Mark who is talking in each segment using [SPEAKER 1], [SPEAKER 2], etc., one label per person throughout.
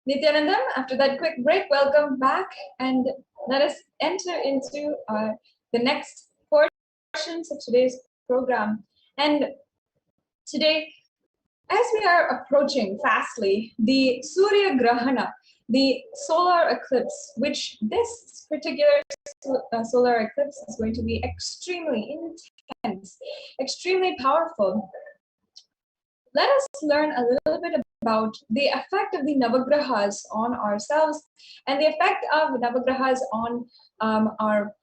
[SPEAKER 1] Nithyanandam, after that quick break, welcome back and let us enter into the next portions of today's program. And today, as we are approaching fastly the Surya Grahana, the solar eclipse, which this particular solar eclipse is going to be extremely intense, extremely powerful. Let us learn a little bit about the effect of the Navagrahas on ourselves and the effect of Navagrahas on our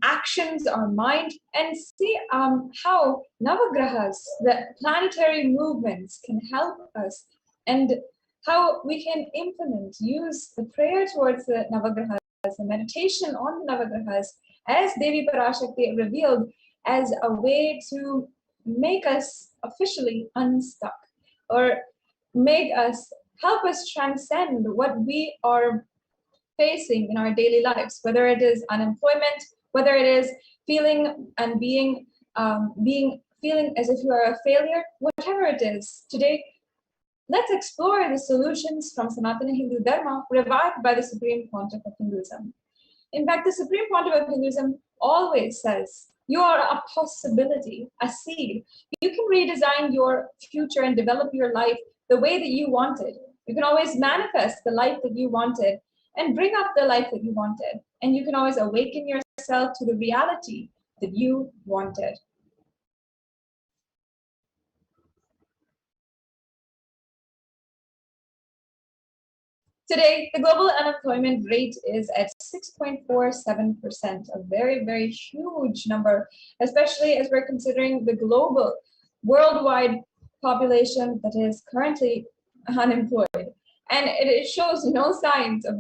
[SPEAKER 1] actions, our mind, and see how Navagrahas, the planetary movements, can help us and how we can use the prayer towards the Navagrahas, the meditation on the Navagrahas, as Devi Parashakti revealed, as a way to make us officially unstuck, or help us transcend what we are facing in our daily lives, whether it is unemployment, whether it is feeling and feeling as if you are a failure, whatever it is. Today, let's explore the solutions from Sanatana Hindu Dharma revived by the Supreme Pontiff of Hinduism. In fact, the Supreme Pontiff of Hinduism always says, you are a possibility, a seed. You can redesign your future and develop your life the way that you wanted. You can always manifest the life that you wanted and bring up the life that you wanted. And you can always awaken yourself to the reality that you wanted. Today, the global unemployment rate is at 6.47%, a very, very huge number, especially as we're considering the global, worldwide population that is currently unemployed. And it shows no signs of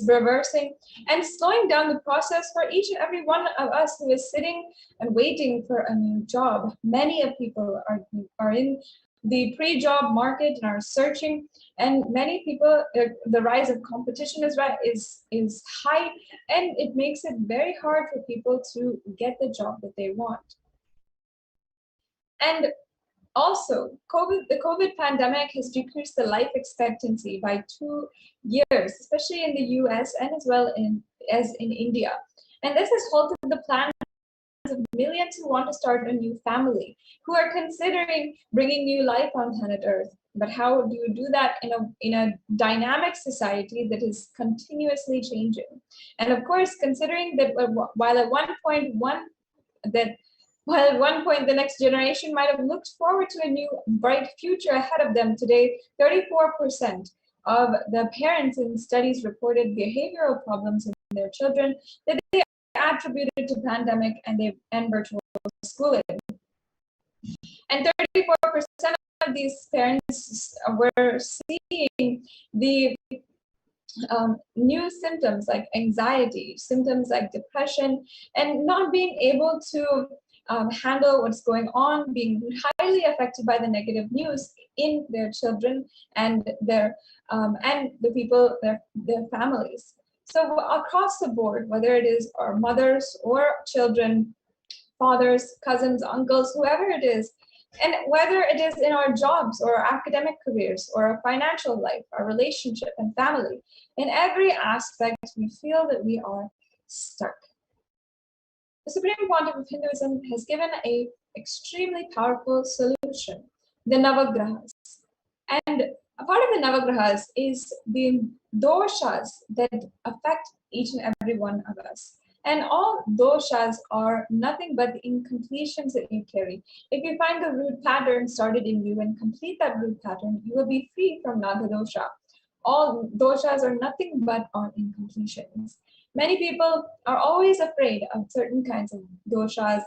[SPEAKER 1] reversing and slowing down the process for each and every one of us who is sitting and waiting for a new job. Many of people are in the pre-job market and are searching, and many people, the rise of competition is high, and it makes it very hard for people to get the job that they want. And also, the COVID pandemic has decreased the life expectancy by 2 years, especially in the US and as well as in India. And this has halted the plans of millions who want to start a new family, who are considering bringing new life on planet Earth. But how do you do that in a dynamic society that is continuously changing? And of course, considering that while at one point the next generation might have looked forward to a new bright future ahead of them, today 34% of the parents in studies reported behavioral problems in their children that they attributed to pandemic and virtual schooling. And 34% of these parents were seeing the new symptoms like anxiety, symptoms like depression, and not being able to handle what's going on, being highly affected by the negative news in their children and their families. So across the board, whether it is our mothers or children, fathers, cousins, uncles, whoever it is, and whether it is in our jobs or our academic careers or our financial life, our relationship and family, in every aspect, we feel that we are stuck. The Supreme Pontiff of Hinduism has given an extremely powerful solution, the Navagrahas. And a part of the Navagrahas is the doshas that affect each and every one of us. And all doshas are nothing but the incompletions that you carry. If you find the root pattern started in you and complete that root pattern, you will be free from Naga dosha. All doshas are nothing but our incompletions. Many people are always afraid of certain kinds of doshas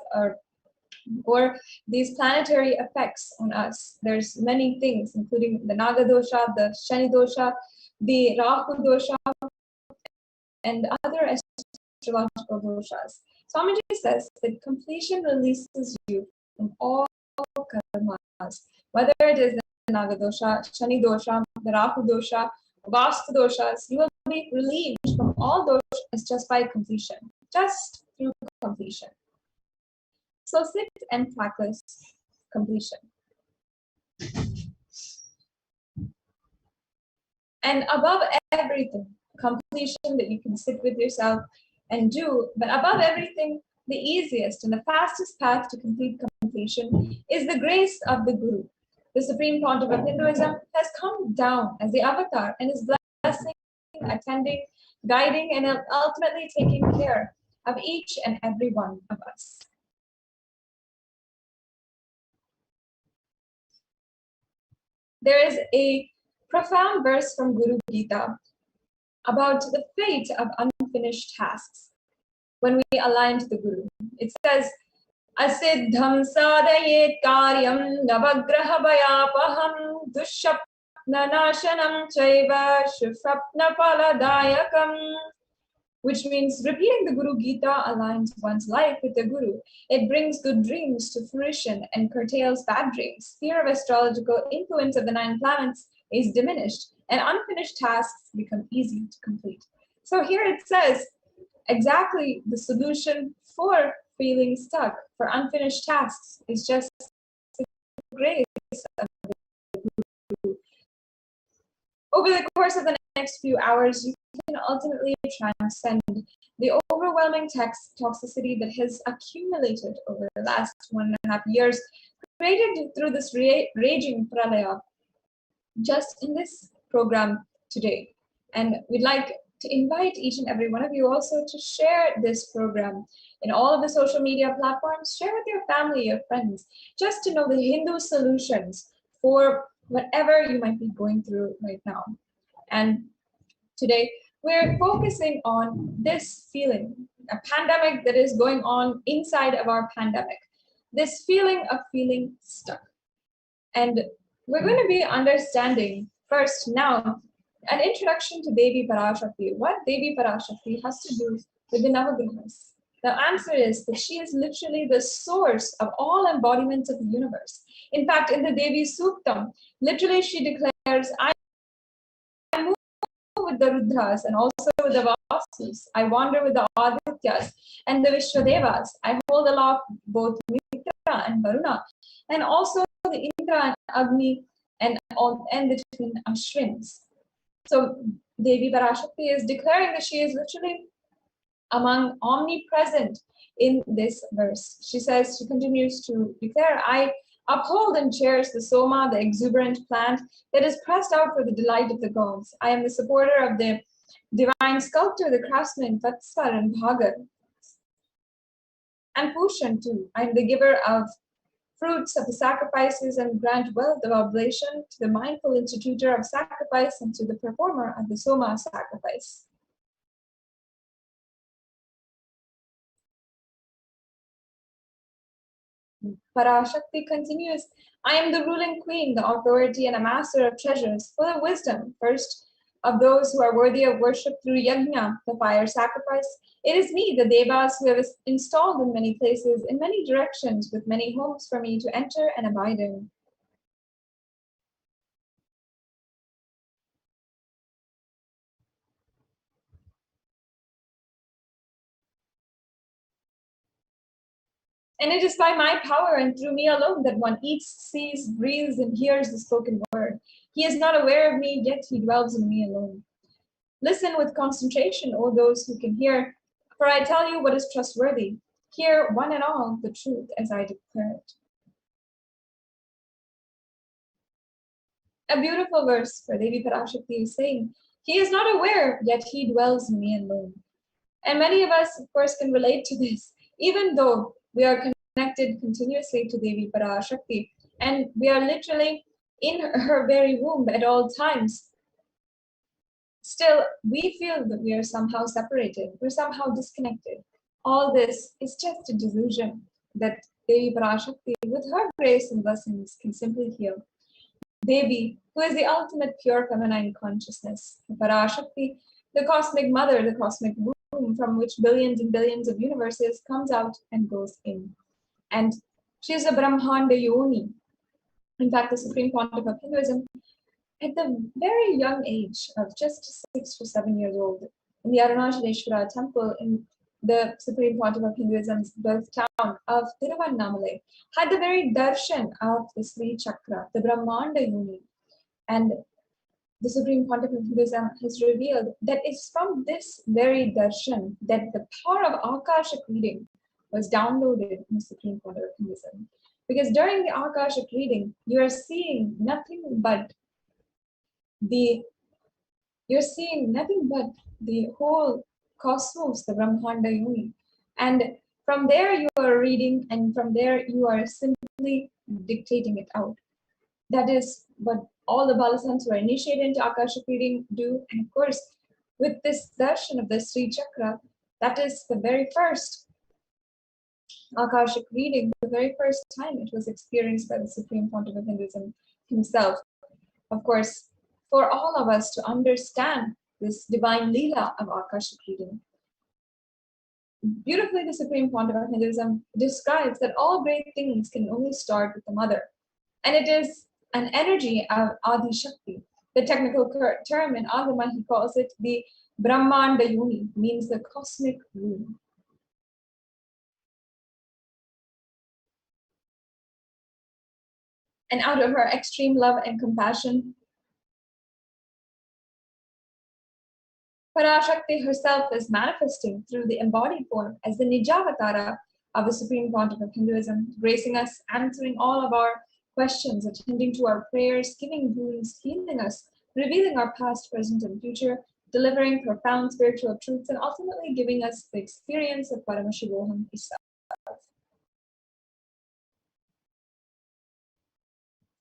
[SPEAKER 1] or these planetary effects on us. There's many things, including the Naga dosha, the Shani dosha, the Rahu dosha, and other astrological doshas. Swamiji says that completion releases you from all karmas, whether it is the Naga dosha, Shani dosha, the Rahu dosha, Vastu doshas, you will be relieved from all doshas just by completion, just through completion. So sit and practice completion. And above everything, completion that you can sit with yourself and do, but above everything, the easiest and the fastest path to complete completion is the grace of the Guru. The Supreme Pontiff of Hinduism has come down as the avatar and is blessing, attending, guiding, and ultimately taking care of each and every one of us. There is a profound verse from Guru Gita about the fate of unfinished tasks when we align to the Guru. It says, Asiddham sadayet karyam navagraha bhayapaham dushapna nashanam chaiva shufapna paladayakam, which means repeating the Guru Gita aligns one's life with the Guru. It brings good dreams to fruition and curtails bad dreams. Fear of astrological influence of the 9 planets is diminished, and unfinished tasks become easy to complete. So here it says exactly the solution for feeling stuck, for unfinished tasks, is just the grace of the Guru. Over the course of the next few hours, you can ultimately transcend the overwhelming toxicity that has accumulated over the last 1.5 years, created through this raging pralaya, just in this program today. And we'd like to invite each and every one of you also to share this program in all of the social media platforms. Share with your family, your friends, just to know the Hindu solutions for whatever you might be going through right now. And today, we're focusing on this feeling, a pandemic that is going on inside of our pandemic, this feeling of feeling stuck. And we're going to be understanding first now an introduction to Devi Parashakti, what Devi Parashakti has to do with the Navagrahas. The answer is that she is literally the source of all embodiments of the universe. In fact, in the Devi Suktam, literally she declares, I move with the Rudras and also with the Vasus. I wander with the Adityas and the Vishwadevas. I hold aloft both Mitra and Varuna, and also the Indra and Agni and the twin Ashwins. So Devi Parashakti is declaring that she is literally among omnipresent in this verse. She says, she continues to declare, I uphold and cherish the Soma, the exuberant plant that is pressed out for the delight of the gods. I am the supporter of the divine sculptor, the craftsman, Vatsar and Bhagar. And Pushan too. I am the giver of fruits of the sacrifices and grant wealth of oblation to the mindful institutor of sacrifice and to the performer of the Soma sacrifice. Parashakti continues, I am the ruling queen, the authority and a master of treasures, full of wisdom, first of those who are worthy of worship through yajna, the fire sacrifice. It is me, the devas, who have installed in many places, in many directions, with many homes for me to enter and abide in. And it is by my power and through me alone that one eats, sees, breathes, and hears the spoken word. He is not aware of me, yet he dwells in me alone. Listen with concentration, O those who can hear, for I tell you what is trustworthy. Hear one and all the truth as I declare it. A beautiful verse for Devi Parashakti is saying, he is not aware, yet he dwells in me alone. And many of us, of course, can relate to this, even though we are connected continuously to Devi Parashakti, and we are literally in her very womb at all times. Still, we feel that we are somehow separated, we're somehow disconnected. All this is just a delusion that Devi Parashakti, with her grace and blessings, can simply heal. Devi, who is the ultimate pure feminine consciousness, Parashakti, the cosmic mother, the cosmic womb from which billions and billions of universes comes out and goes in. And she is a Brahmanda Yoni. In fact, the Supreme Pontiff of Hinduism, at the very young age of just 6 or 7 years old, in the Arunachaleshwara temple in the Supreme Pontiff of Hinduism's birth town of Tiruvannamalai, had the very darshan of the Sri Chakra, the Brahmanda Yoni. And the Supreme Pontiff of Hinduism has revealed that it's from this very darshan that the power of Akashic reading was downloaded in the Supreme Pontiff of Hinduism. Because during the Akashic reading, you are seeing nothing but the whole cosmos, the Brahmanda Yoni. And from there you are reading, and from there you are simply dictating it out. That is what all the Balasans who are initiated into Akashic reading do. And of course, with this darshan of the Sri Chakra, that is the very first Akashic reading, the very first time it was experienced by the Supreme Pontiff of Hinduism himself. Of course, for all of us to understand this divine Leela of Akashic reading, beautifully the Supreme Pontiff of Hinduism describes that all great things can only start with the mother. And it is an energy of Adi Shakti. The technical term in Agama, he calls it the Brahmanda Yoni, means the cosmic womb. And out of her extreme love and compassion, Parashakti herself is manifesting through the embodied form as the Nijavatara of the Supreme Pontiff of Hinduism, gracing us, answering all of our questions, attending to our prayers, giving boons, healing us, revealing our past, present, and future, delivering profound spiritual truths, and ultimately giving us the experience of Paramashivoham itself.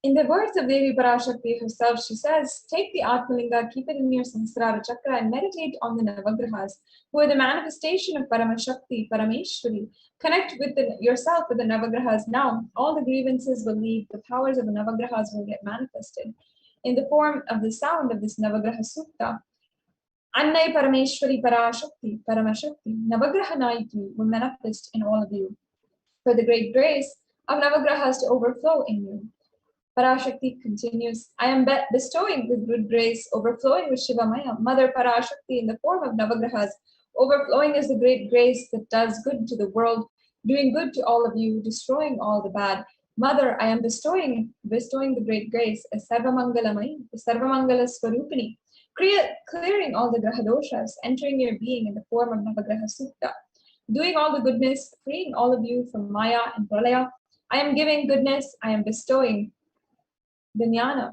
[SPEAKER 1] In the words of Devi Parashakti herself, she says, take the Atmalinga, keep it in your Sahasrara Chakra, and meditate on the Navagrahas, who are the manifestation of Paramashakti, Parameshwari. Connect with yourself with the Navagrahas now. All the grievances will leave, the powers of the Navagrahas will get manifested. In the form of the sound of this Navagraha Sukta, Annai Parameshwari Parashakti, Paramashakti, Navagraha Naiki will manifest in all of you. For the great grace of Navagrahas to overflow in you. Parashakti continues, I am bestowing with good grace, overflowing with Shivamaya, Mother Parashakti in the form of Navagrahas. Overflowing is the great grace that does good to the world, doing good to all of you, destroying all the bad. Mother, I am bestowing the great grace as Sarvamangalamai, the Sarvamangala Swarupini, clearing all the Grahadoshas, entering your being in the form of Navagraha Sukta, doing all the goodness, freeing all of you from Maya and Pralaya. I am giving goodness, I am bestowing the jnana.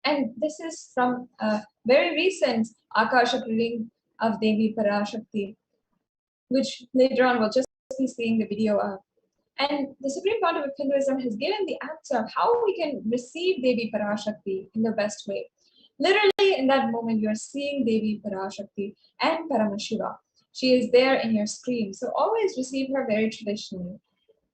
[SPEAKER 1] And this is from a very recent Akashic reading of Devi Parashakti, which later on we'll just be seeing the video of. And the Supreme Pontiff of Hinduism has given the answer of how we can receive Devi Parashakti in the best way. Literally, in that moment, you're seeing Devi Parashakti and Paramashiva. She is there in your screen, so always receive her very traditionally.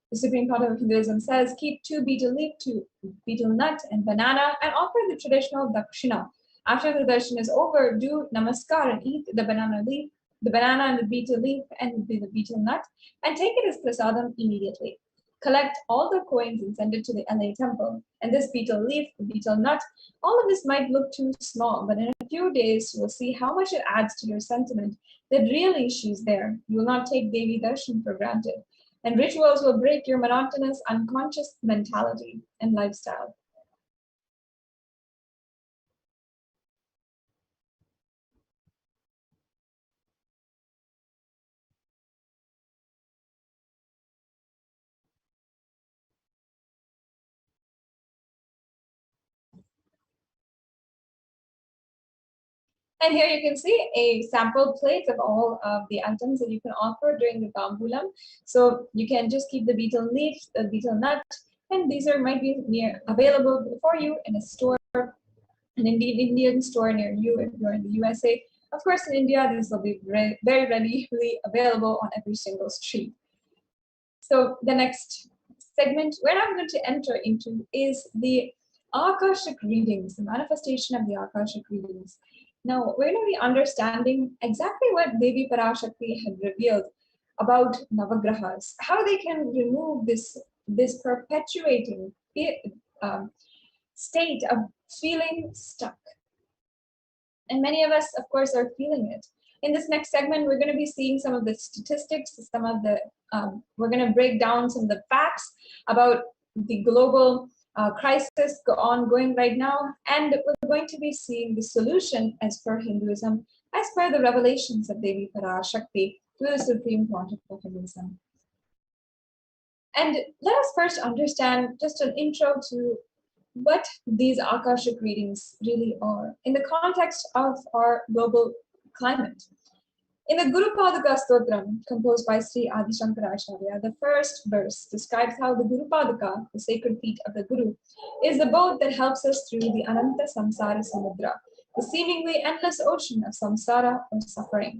[SPEAKER 1] The Supreme Pontiff of Hinduism says, keep 2 betel leaf, 2 betel nut, and banana, and offer the traditional dakshina. After the darshan is over, do namaskar and eat the banana leaf, the banana and the betel leaf, and the betel nut, and take it as prasadam immediately. Collect all the coins and send it to the LA temple. And this betel leaf, the betel nut, all of this might look too small, but in a few days you will see how much it adds to your sentiment that really she's there. You will not take Devi Darshan for granted. And rituals will break your monotonous, unconscious mentality and lifestyle. And here you can see a sample plate of all of the items that you can offer during the Tambulam. So you can just keep the betel leaf, the betel nut, and these might be available for you in a store, an Indian store near you if you're in the USA. Of course, in India, these will be very readily available on every single street. So the next segment we're now going to enter into is the Akashic readings, the manifestation of the Akashic readings. Now, we're going to be understanding exactly what Devi Parashakti had revealed about Navagrahas, how they can remove this perpetuating state of feeling stuck. And many of us, of course, are feeling it. In this next segment, we're going to be seeing some of the statistics, we're going to break down some of the facts about the global crisis ongoing right now, and we're going to be seeing the solution as per Hinduism, as per the revelations of Devi Parashakti to the Supreme Pontiff of Hinduism. And let us first understand just an intro to what these Akashic readings really are in the context of our global climate. In the Guru Padaka Stotram, composed by Sri Adi Shankaracharya, the first verse describes how the Guru Padaka, the sacred feet of the Guru, is the boat that helps us through the Ananta Samsara Samudra, the seemingly endless ocean of samsara or suffering.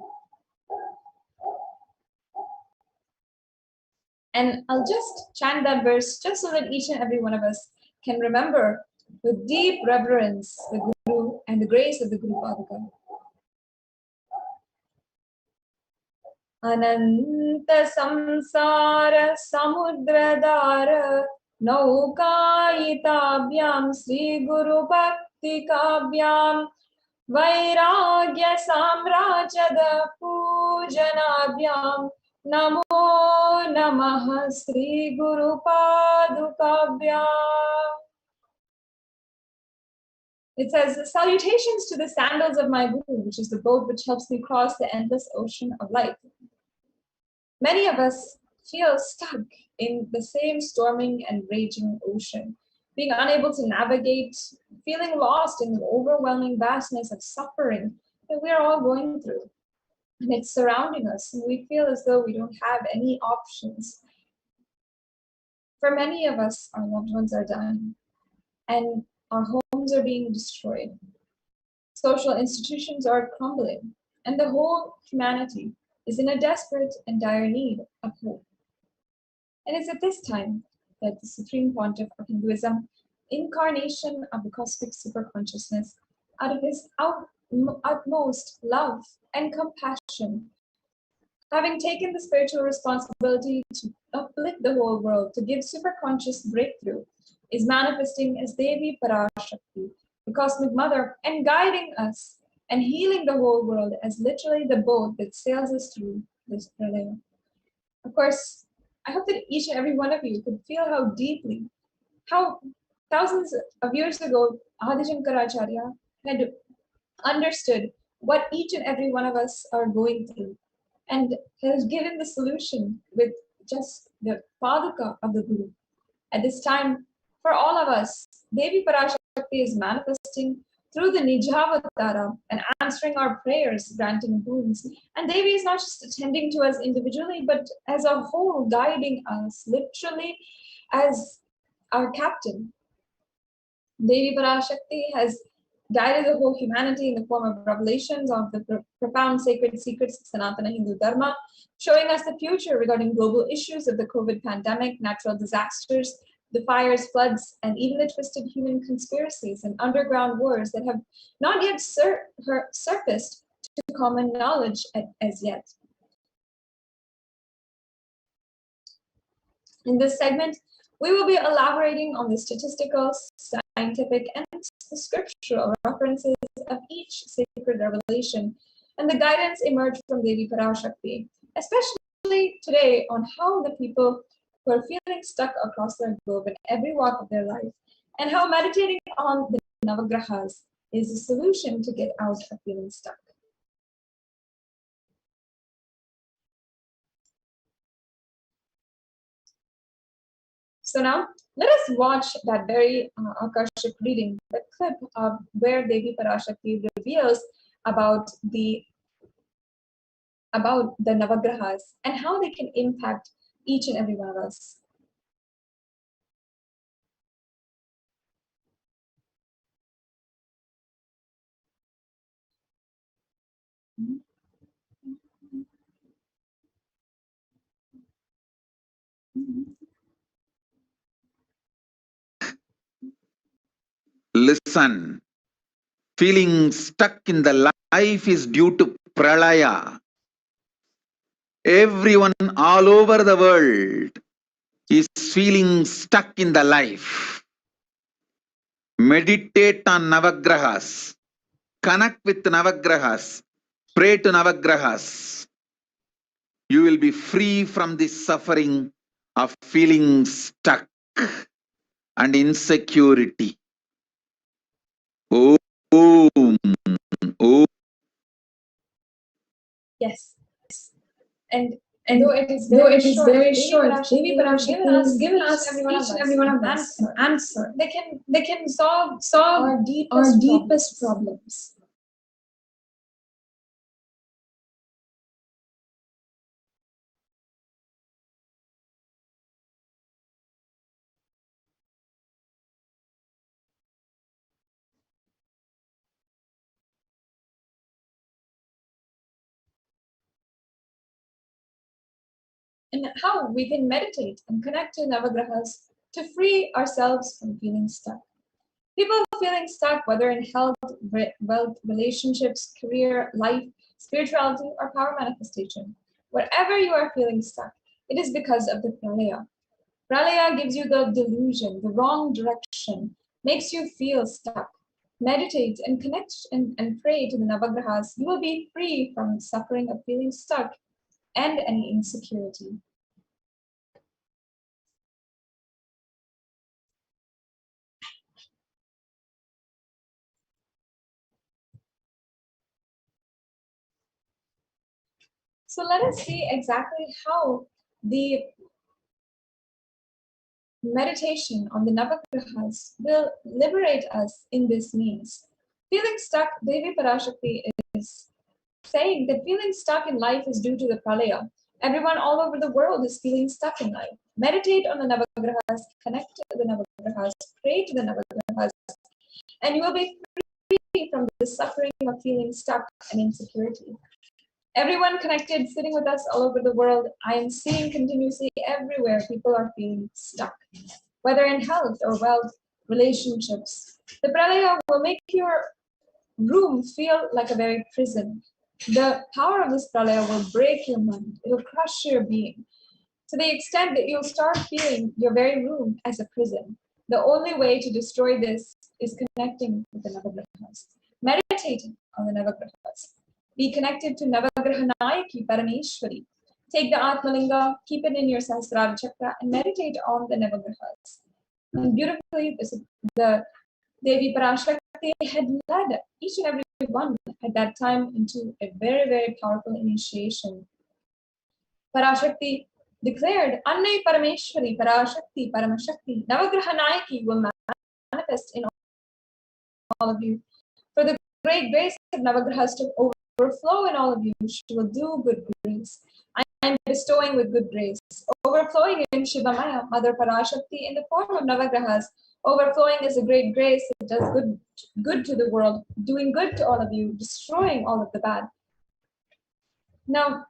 [SPEAKER 1] And I'll just chant that verse just so that each and every one of us can remember with deep reverence the Guru and the grace of the Guru Padaka. Ananta samsara samudradara naukayitabhyam Sri Guru Bhakti Kavyam Vairagya Samrajada Pujanabhyam Namo Namaha Sri Guru Padukavyam. It says, salutations to the sandals of my Guru, which is the boat which helps me cross the endless ocean of life. Many of us feel stuck in the same storming and raging ocean, being unable to navigate, feeling lost in the overwhelming vastness of suffering that we're all going through. And it's surrounding us, and we feel as though we don't have any options. For many of us, our loved ones are dying, and our homes are being destroyed. Social institutions are crumbling, and the whole humanity is in a desperate and dire need of hope. And it's at this time that the Supreme Pontiff of Hinduism, incarnation of the cosmic superconsciousness, out of his utmost love and compassion, having taken the spiritual responsibility to uplift the whole world, to give superconscious breakthrough, is manifesting as Devi Parashakti, the cosmic mother, and guiding us and healing the whole world as literally the boat that sails us through this pralaya. Of course, I hope that each and every one of you could feel how deeply, how thousands of years ago, Adi Shankaracharya had understood what each and every one of us are going through, and has given the solution with just the Paduka of the Guru. At this time, for all of us, Devi Parashakti is manifesting through the Nijavatara and answering our prayers, granting boons. And Devi is not just attending to us individually, but as a whole, guiding us literally as our captain. Devi Parashakti has guided the whole humanity in the form of revelations of the profound sacred secrets of Sanatana Hindu Dharma, showing us the future regarding global issues of the COVID pandemic, natural disasters, the fires, floods, and even the twisted human conspiracies and underground wars that have not yet surfaced to common knowledge as yet. In this segment, we will be elaborating on the statistical, scientific, and the scriptural references of each sacred revelation and the guidance emerged from Devi Parashakti, especially today on how the people who are feeling stuck across their globe in every walk of their life, and how meditating on the Navagrahas is a solution to get out of feeling stuck. So now, let us watch that very Akashic reading, the clip of where Devi Parashakti reveals about the Navagrahas and how they can impact each and every one of us.
[SPEAKER 2] Listen, feeling stuck in the life is due to pralaya. Everyone all over the world is feeling stuck in the life. Meditate on Navagrahas. Connect with Navagrahas. Pray to Navagrahas. You will be free from the suffering of feeling stuck. and insecurity. Om, Om.
[SPEAKER 1] Yes. And
[SPEAKER 3] And
[SPEAKER 1] though it is
[SPEAKER 3] though
[SPEAKER 1] very
[SPEAKER 3] it is
[SPEAKER 1] short,
[SPEAKER 3] very
[SPEAKER 1] Devi
[SPEAKER 3] short, Devi
[SPEAKER 1] Parashakti has given
[SPEAKER 3] Parashakti has
[SPEAKER 1] us,
[SPEAKER 3] given
[SPEAKER 1] each
[SPEAKER 3] us,
[SPEAKER 1] and every one
[SPEAKER 3] each
[SPEAKER 1] of
[SPEAKER 3] and
[SPEAKER 1] us,
[SPEAKER 3] every one
[SPEAKER 1] an
[SPEAKER 3] of us, an
[SPEAKER 1] answer.
[SPEAKER 3] answer.
[SPEAKER 1] They can solve our
[SPEAKER 3] Our
[SPEAKER 1] deepest
[SPEAKER 3] deepest
[SPEAKER 1] problems.
[SPEAKER 3] problems.
[SPEAKER 1] And how we can meditate and connect to Navagrahas to free ourselves from feeling stuck. People feeling stuck, whether in health, wealth, relationships, career, life, spirituality, or power manifestation. Wherever you are feeling stuck, it is because of the pralaya. Pralaya gives you the delusion, the wrong direction, makes you feel stuck. Meditate and connect and pray to the Navagrahas. You will be free from suffering of feeling stuck and any insecurity. So let us see exactly how the meditation on the Navagrahas will liberate us in this means. Feeling stuck, Devi Parashakti is saying that feeling stuck in life is due to the pralaya. Everyone all over the world is feeling stuck in life. Meditate on the Navagrahas, connect to the Navagrahas, pray to the Navagrahas, and you will be free from the suffering of feeling stuck and insecurity. Everyone connected, sitting with us all over the world, I am seeing continuously everywhere people are feeling stuck, whether in health or wealth, relationships. The pralaya will make your room feel like a very prison. The power of this pralaya will break your mind, it will crush your being to the extent that you'll start feeling your very room as a prison. The only way to destroy this is connecting with the Navagrahas, meditating on the Navagrahas. Be connected to Navagraha Nayaki Parameshwari. Take the Atmalinga, keep it in your Sahasrara Chakra, and meditate on the Navagrahas. And beautifully, the Devi Parashakti had led each and every one at that time into a very, very powerful initiation. Parashakti declared, Annai Parameshwari, Parashakti, Paramashakti, Navagraha Nayaki will manifest in all of you. For the great grace of Navagrahas to overflow in all of you, she will do good grace. I am bestowing with good grace, overflowing in Shivamaya, Mother Parashakti, in the form of Navagrahas. Overflowing is a great grace. It does good to the world, doing good to all of you, destroying all of the bad. Now,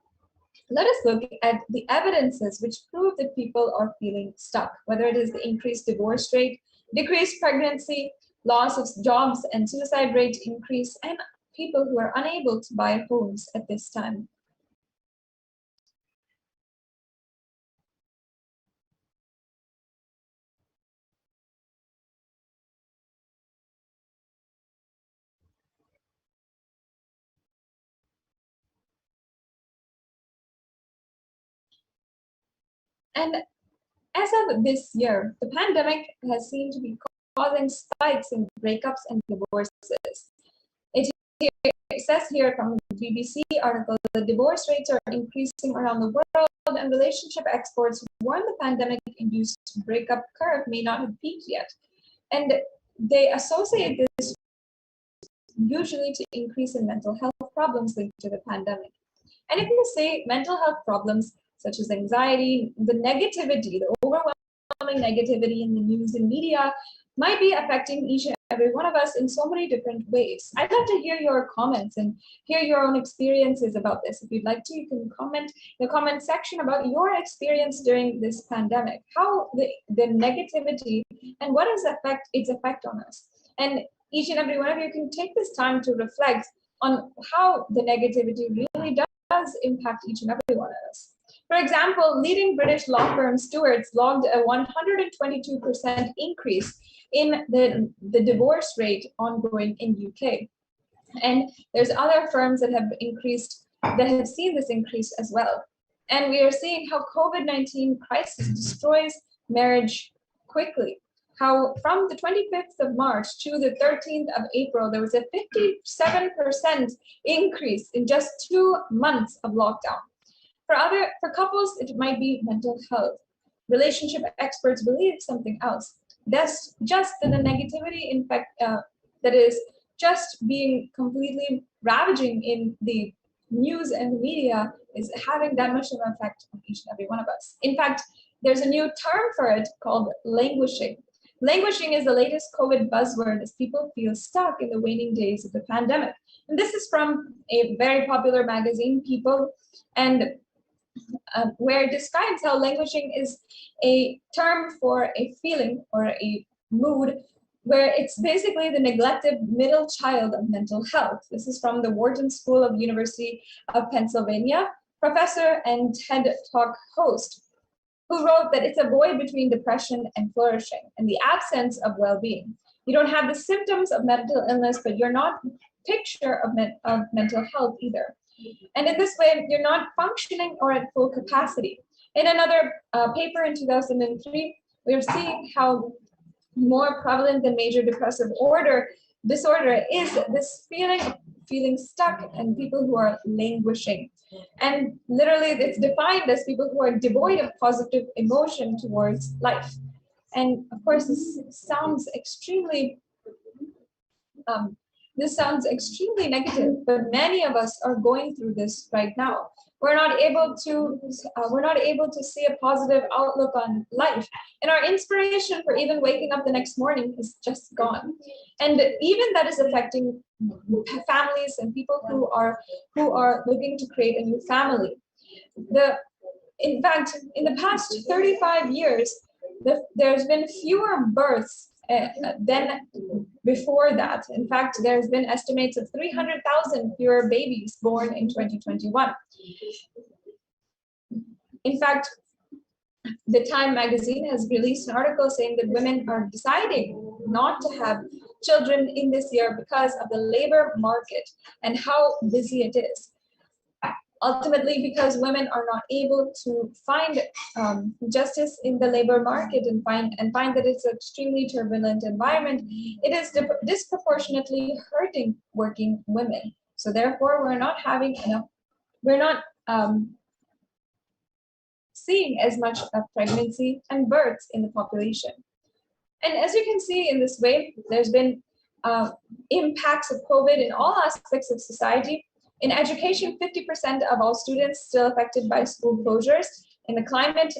[SPEAKER 1] let us look at the evidences which prove that people are feeling stuck, whether it is the increased divorce rate, decreased pregnancy, loss of jobs and suicide rate increase, and people who are unable to buy homes at this time. And as of this year, the pandemic has seemed to be causing spikes in breakups and divorces. It says here from the BBC article that divorce rates are increasing around the world, and relationship experts warn the pandemic-induced breakup curve may not have peaked yet. And they associate this usually to increase in mental health problems linked to the pandemic. And if you say mental health problems such as anxiety, the negativity, the overwhelming negativity in the news and media might be affecting each and every one of us in so many different ways. I'd love to hear your comments and hear your own experiences about this. If you'd like to, you can comment in the comment section about your experience during this pandemic, how the negativity and what is its effect on us. And each and every one of you can take this time to reflect on how the negativity really does impact each and every one of us. For example, leading British law firm Stewart's logged a 122% increase in the divorce rate ongoing in UK. And there's other firms that have seen this increase as well. And we are seeing how COVID-19 crisis destroys marriage quickly. how from the 25th of March to the 13th of April, there was a 57% increase in just 2 months of lockdown. For couples, it might be mental health. Relationship experts believe something else. That's just the negativity, in fact, that is just being completely ravaging in the news and the media is having that much of an effect on each and every one of us. In fact, there's a new term for it called languishing. Languishing is the latest COVID buzzword as people feel stuck in the waning days of the pandemic. And this is from a very popular magazine, People, and where it describes how languishing is a term for a feeling or a mood where it's basically the neglected middle child of mental health. This is from the Wharton School of University of Pennsylvania, professor and TED Talk host, who wrote that it's a void between depression and flourishing and the absence of well-being. You don't have the symptoms of mental illness, but you're not picture of mental health either. And in this way, you're not functioning or at full capacity. In another paper in 2003, we're seeing how more prevalent than major depressive disorder is this feeling stuck and people who are languishing. And literally it's defined as people who are devoid of positive emotion towards life. And of course, this sounds extremely negative, but many of us are going through this right now. We're not able to see a positive outlook on life, and our inspiration for even waking up the next morning is just gone. And even that is affecting families and people who are looking to create a new family. In fact, in the past 35 years, there's been fewer births than before that. In fact, there's been estimates of 300,000 fewer babies born in 2021. In fact, the Time magazine has released an article saying that women are deciding not to have children in this year because of the labor market and how busy it is. Ultimately, because women are not able to find justice in the labor market and find that it's an extremely turbulent environment, it is disproportionately hurting working women. So therefore, we're not seeing as much of pregnancy and births in the population. And as you can see in this way, there's been impacts of COVID in all aspects of society. In education, 50% of all students still affected by school closures. In the climate,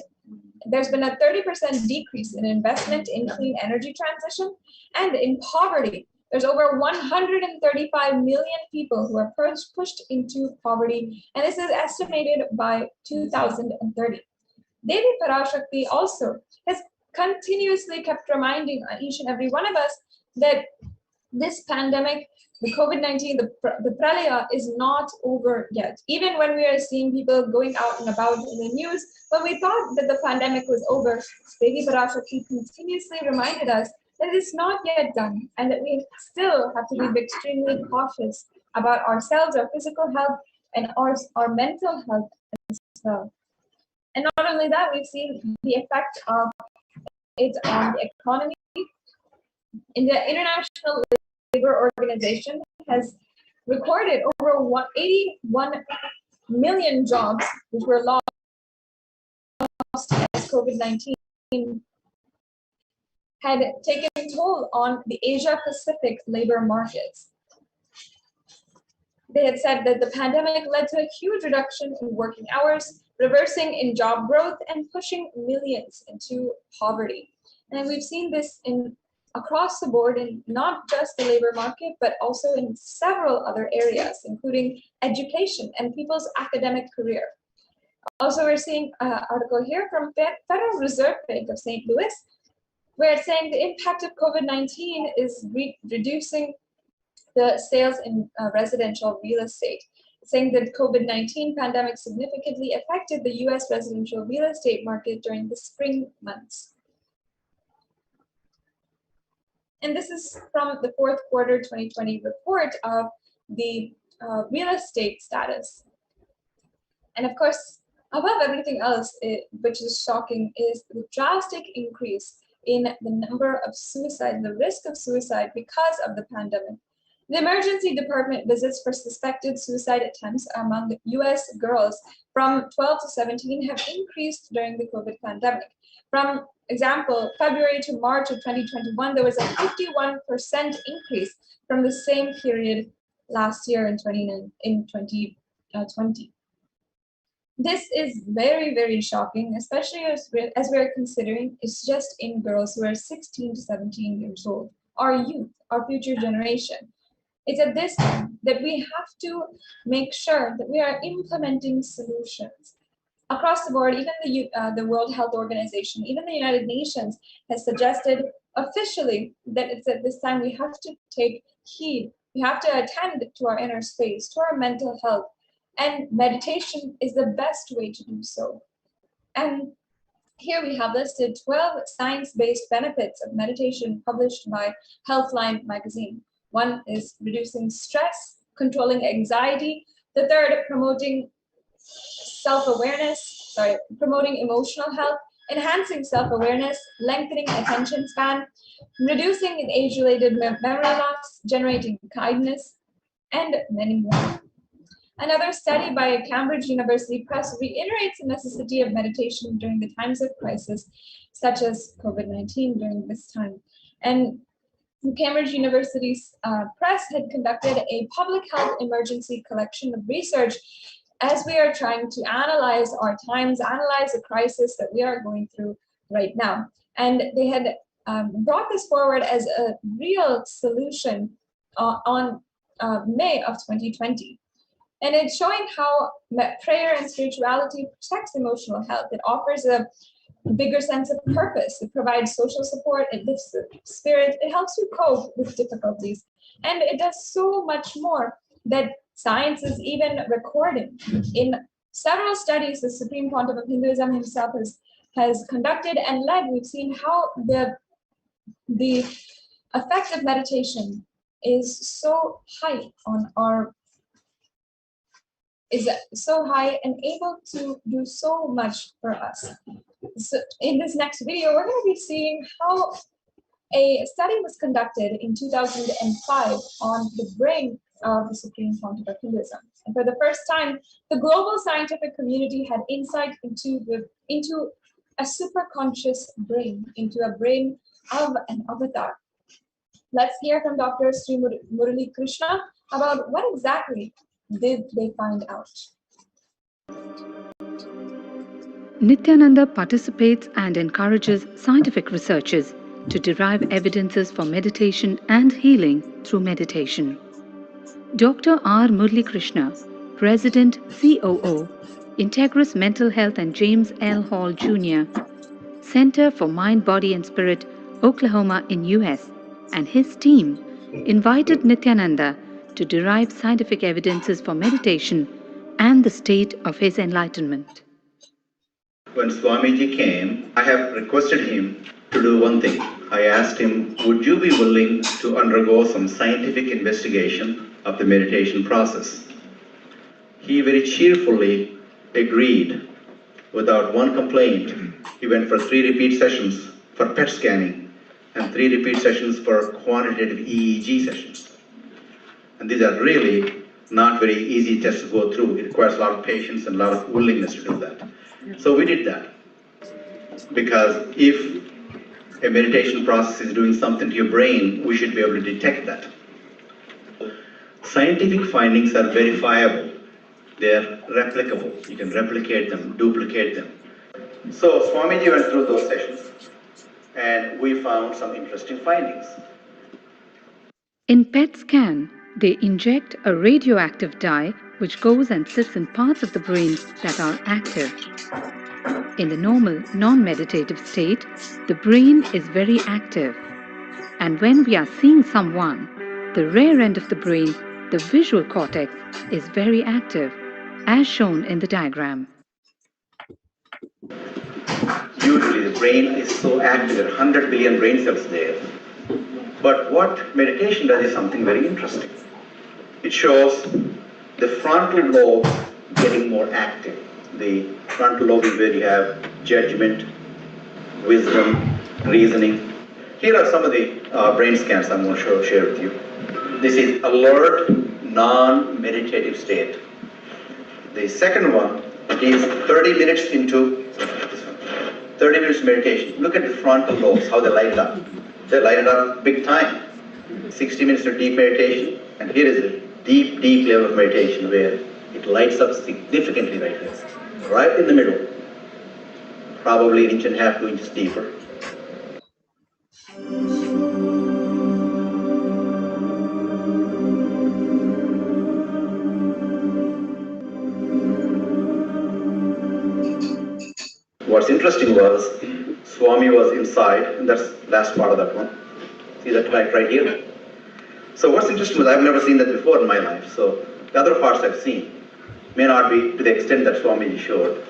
[SPEAKER 1] there's been a 30% decrease in investment in clean energy transition. And in poverty, there's over 135 million people who are pushed into poverty, and this is estimated by 2030. Devi Parashakti also has continuously kept reminding each and every one of us that this pandemic, the COVID-19, the pralaya is not over yet. Even when we are seeing people going out and about in the news, when we thought that the pandemic was over, Devi Parashakti continuously reminded us that it's not yet done and that we still have to be extremely cautious about ourselves, our physical health, and our mental health as well. And not only that, we've seen the effect of it on the economy. In the International Labor Organization has recorded over 81 million jobs which were lost as COVID-19 had taken toll on the Asia-Pacific labor markets. They had said that the pandemic led to a huge reduction in working hours, reversing in job growth, and pushing millions into poverty. And we've seen this across the board in not just the labor market, but also in several other areas, including education and people's academic career. Also, we're seeing an article here from Federal Reserve Bank of St. Louis, where it's saying the impact of COVID-19 is reducing the sales in residential real estate, saying that COVID-19 pandemic significantly affected the US residential real estate market during the spring months. And this is from the fourth quarter 2020 report of the real estate status. And of course, above everything else, which is shocking, is the drastic increase in the number of suicide, the risk of suicide because of the pandemic. The emergency department visits for suspected suicide attempts among US girls from 12 to 17 have increased during the COVID pandemic. From example, February to March of 2021, there was a 51% increase from the same period last year in 2020. This is very, very shocking, especially as we're considering it's just in girls who are 16 to 17 years old, our youth, our future generation. It's at this time that we have to make sure that we are implementing solutions. Across the board, even the World Health Organization, even the United Nations has suggested officially that it's at this time we have to take heed. We have to attend to our inner space, to our mental health, and meditation is the best way to do so. And here we have listed 12 science-based benefits of meditation published by Healthline magazine. One is reducing stress, controlling anxiety. The third, promoting promoting emotional health, enhancing self-awareness, lengthening attention span, reducing age-related memory loss, generating kindness, and many more. Another study by Cambridge University Press reiterates the necessity of meditation during the times of crisis, such as COVID-19 during this time. And Cambridge University's Press had conducted a public health emergency collection of research as we are trying to analyze our times, analyze the crisis that we are going through right now. And they had brought this forward as a real solution on May of 2020. And it's showing how prayer and spirituality protects emotional health. It offers a bigger sense of purpose. It provides social support. It lifts the spirit. It helps you cope with difficulties. And it does so much more that science is even recording. In several studies, the Supreme Pontiff of Hinduism himself has conducted and led. We've seen how the effect of meditation is so high and able to do so much for us. So in this next video, we're going to be seeing how a study was conducted in 2005 on the brain of the Supreme Pontiff of Hinduism. And for the first time, the global scientific community had insight into a superconscious brain, into a brain of an avatar. Let's hear from Dr. Sri Murali Krishna about what exactly did they find out.
[SPEAKER 3] Nithyananda participates and encourages scientific researchers to derive evidences for meditation and healing through meditation. Dr. R. Murali Krishna, President, COO, Integris Mental Health and James L. Hall Jr., Center for Mind, Body and Spirit, Oklahoma in US, and his team invited Nithyananda to derive scientific evidences for meditation and the state of his enlightenment.
[SPEAKER 4] When Swamiji came, I have requested him to do one thing. I asked him, would you be willing to undergo some scientific investigation of the meditation process? He very cheerfully agreed without one complaint. He went for 3 repeat sessions for PET scanning and 3 repeat sessions for quantitative EEG sessions. And these are really not very easy tests to go through. It requires a lot of patience and a lot of willingness to do that. So we did that. Because if a meditation process is doing something to your brain, we should be able to detect that. Scientific findings are verifiable. They're replicable. You can replicate them, duplicate them. So Swamiji went through those sessions and we found some interesting findings.
[SPEAKER 3] In PET scan, they inject a radioactive dye which goes and sits in parts of the brain that are active. In the normal, non-meditative state, the brain is very active. And when we are seeing someone, the rear end of the brain, the visual cortex, is very active, as shown in the diagram.
[SPEAKER 4] Usually the brain is so active, there are 100 billion brain cells there. But what meditation does is something very interesting. It shows the frontal lobe getting more active. The frontal lobe is where you have judgment, wisdom, reasoning. Here are some of the brain scans I'm going to share with you. This is alert, non-meditative state. The second one is 30 minutes into this one. 30 minutes meditation. Look at the frontal lobes, how they light up. They light it up big time. 60 minutes of deep meditation, and here is a deep, deep level of meditation where it lights up significantly right here. Right in the middle. Probably an inch and a half, 2 inches deeper. What's interesting was, Swami was inside, and that's the last part of that one. See that right here? So what's interesting was, I've never seen that before in my life, so the other parts I've seen may not be to the extent that Swamiji showed,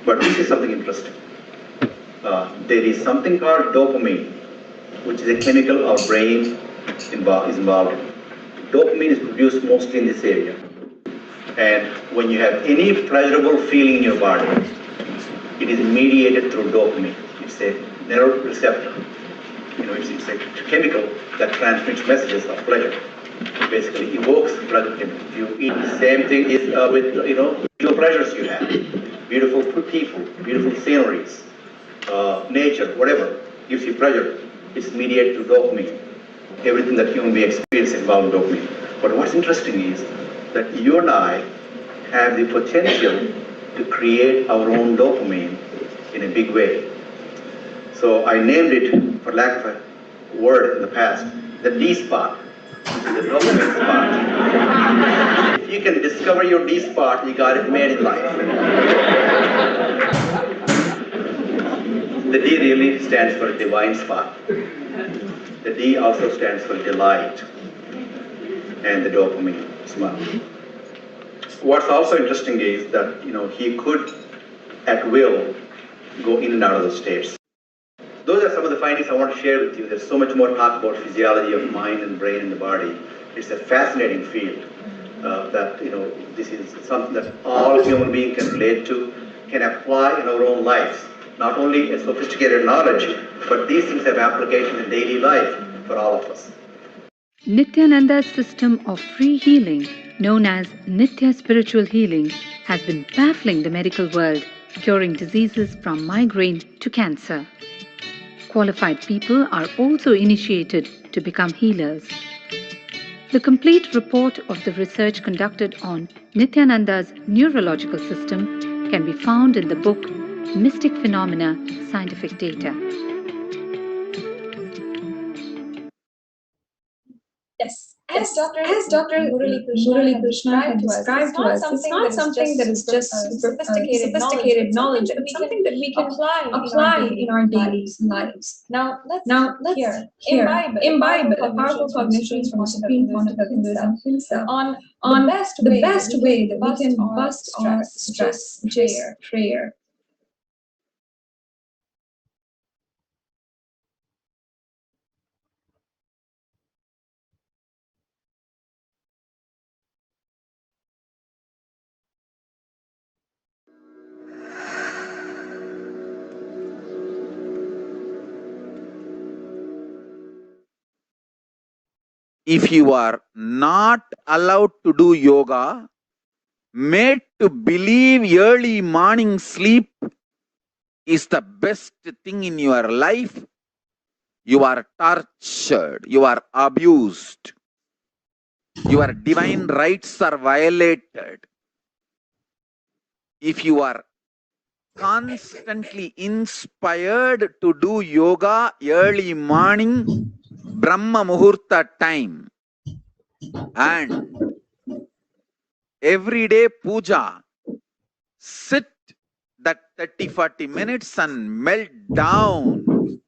[SPEAKER 4] but this is something interesting. There is something called dopamine, which is a chemical our brain is involved in. Dopamine is produced mostly in this area. And when you have any pleasurable feeling in your body, it is mediated through dopamine. It's a neuroreceptor. It's a chemical that transmits messages of pleasure. It basically evokes pleasure. If you eat, the same thing is with visual pleasures you have. Beautiful people, beautiful sceneries, nature, whatever gives you pleasure. It's mediated through dopamine. Everything that human beings experience involves dopamine. But what's interesting is that you and I have the potential to create our own dopamine in a big way. So I named it, for lack of a word in the past, the D spot, which is the dopamine spot. If you can discover your D spot, you got it made in life. The D really stands for divine spot. The D also stands for delight, and the dopamine smile. What's also interesting is that he could, at will, go in and out of those states. Those are some of the findings I want to share with you. There's so much more talk about physiology of mind and brain and the body. It's a fascinating field that this is something that all human beings can relate to, can apply in our own lives. Not only a sophisticated knowledge, but these things have application in daily life for all of us.
[SPEAKER 3] Nithyananda's system of free healing, known as Nithya Spiritual Healing, has been baffling the medical world, curing diseases from migraine to cancer. Qualified people are also initiated to become healers. The complete report of the research conducted on Nithyananda's neurological system can be found in the book Mystic Phenomena, Scientific Data.
[SPEAKER 1] Yes, as Dr. Murali Krishna had described to us, it's not something that is just sophisticated knowledge, but something that we can apply in our daily lives. Now, let's imbibe the powerful cognitions from the Supreme Pontiff himself on the best way that we can bust our stress, which is prayer.
[SPEAKER 2] If you are not allowed to do yoga, made to believe early morning sleep is the best thing in your life, you are tortured, you are abused, your divine rights are violated. If you are constantly inspired to do yoga early morning, Brahma Muhurta time, and everyday puja, sit that 30-40 minutes and melt down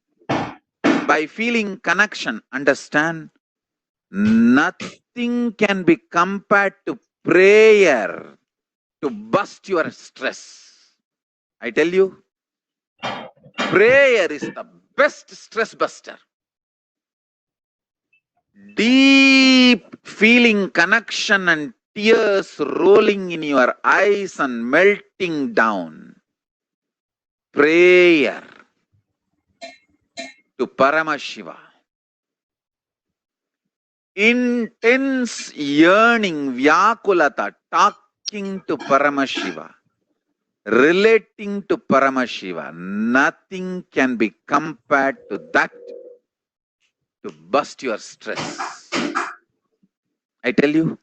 [SPEAKER 2] by feeling connection. Understand? Nothing can be compared to prayer to bust your stress. I tell you, prayer is the best stress buster. Deep feeling connection and tears rolling in your eyes and melting down. Prayer. to Paramashiva. Intense yearning, Vyakulata, talking to Paramashiva, relating to Paramashiva. Nothing can be compared to that to bust your stress. I tell you,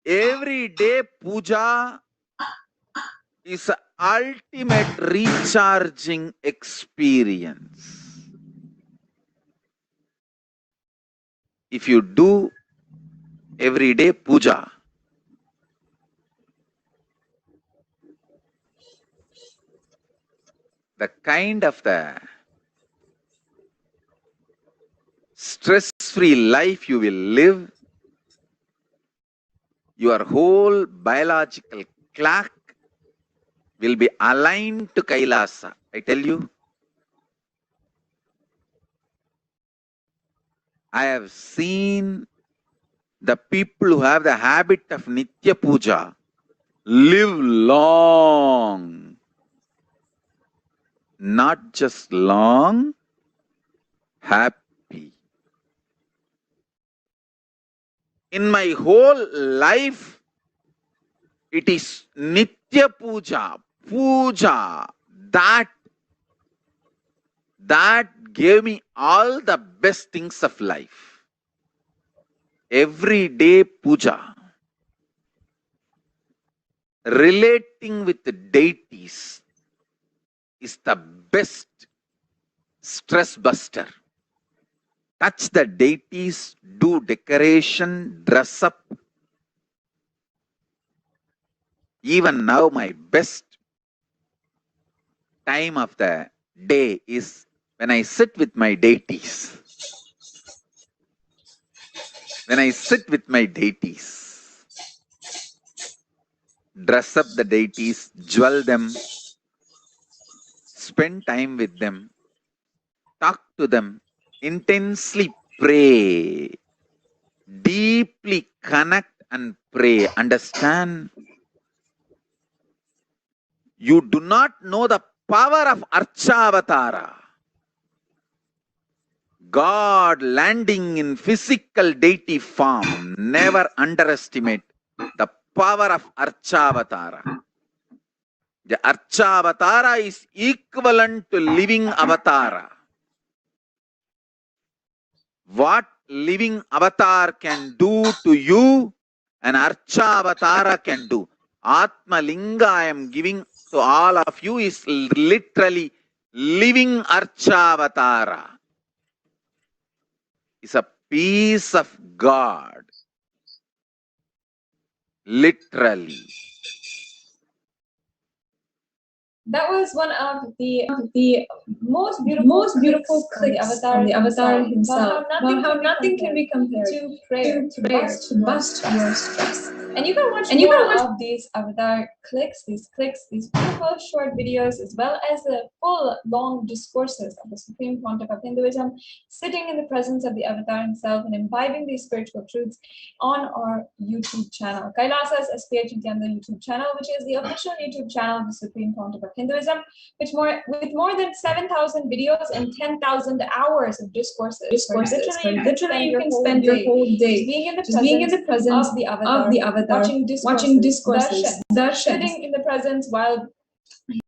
[SPEAKER 2] every day puja is an ultimate recharging experience. If you do everyday puja, the kind of the stress-free life you will live, your whole biological clock will be aligned to Kailasa. I tell you, I have seen the people who have the habit of Nitya Puja live long. Not just long, happy. In my whole life, it is Nitya Puja, Puja, that gave me all the best things of life. Everyday puja, relating with the deities is the best stress buster. Touch the deities, do decoration, dress up. Even now, my best time of the day is when I sit with my deities. When I sit with my deities, dress up the deities, jewel them, spend time with them, talk to them, intensely pray, deeply connect and pray. Understand? You do not know the power of Archavatara. God landing in physical deity form. Never underestimate the power of Archavatara. The Archavatara is equivalent to living avatara. What living avatar can do to you, an Archavatara can do. Atma Linga I am giving to all of you is literally living Archavatara. It's a piece of God. Literally.
[SPEAKER 1] That was one of the most beautiful clicks on the avatar himself. About how nothing can be compared to prayer, to bust your stress. And you can watch more of these avatar clicks, these beautiful short videos, as well as the full long discourses of the Supreme Pontiff of Hinduism, sitting in the presence of the avatar himself and imbibing these spiritual truths on our YouTube channel, Kailasa's SPH Nithyananda YouTube channel, which is the official YouTube channel of the Supreme Pontiff of Hinduism, with more than 7,000 videos and 10,000 hours of discourses. Literally, you can spend your whole day just being in the presence of the avatar, watching discourses, sitting in the presence while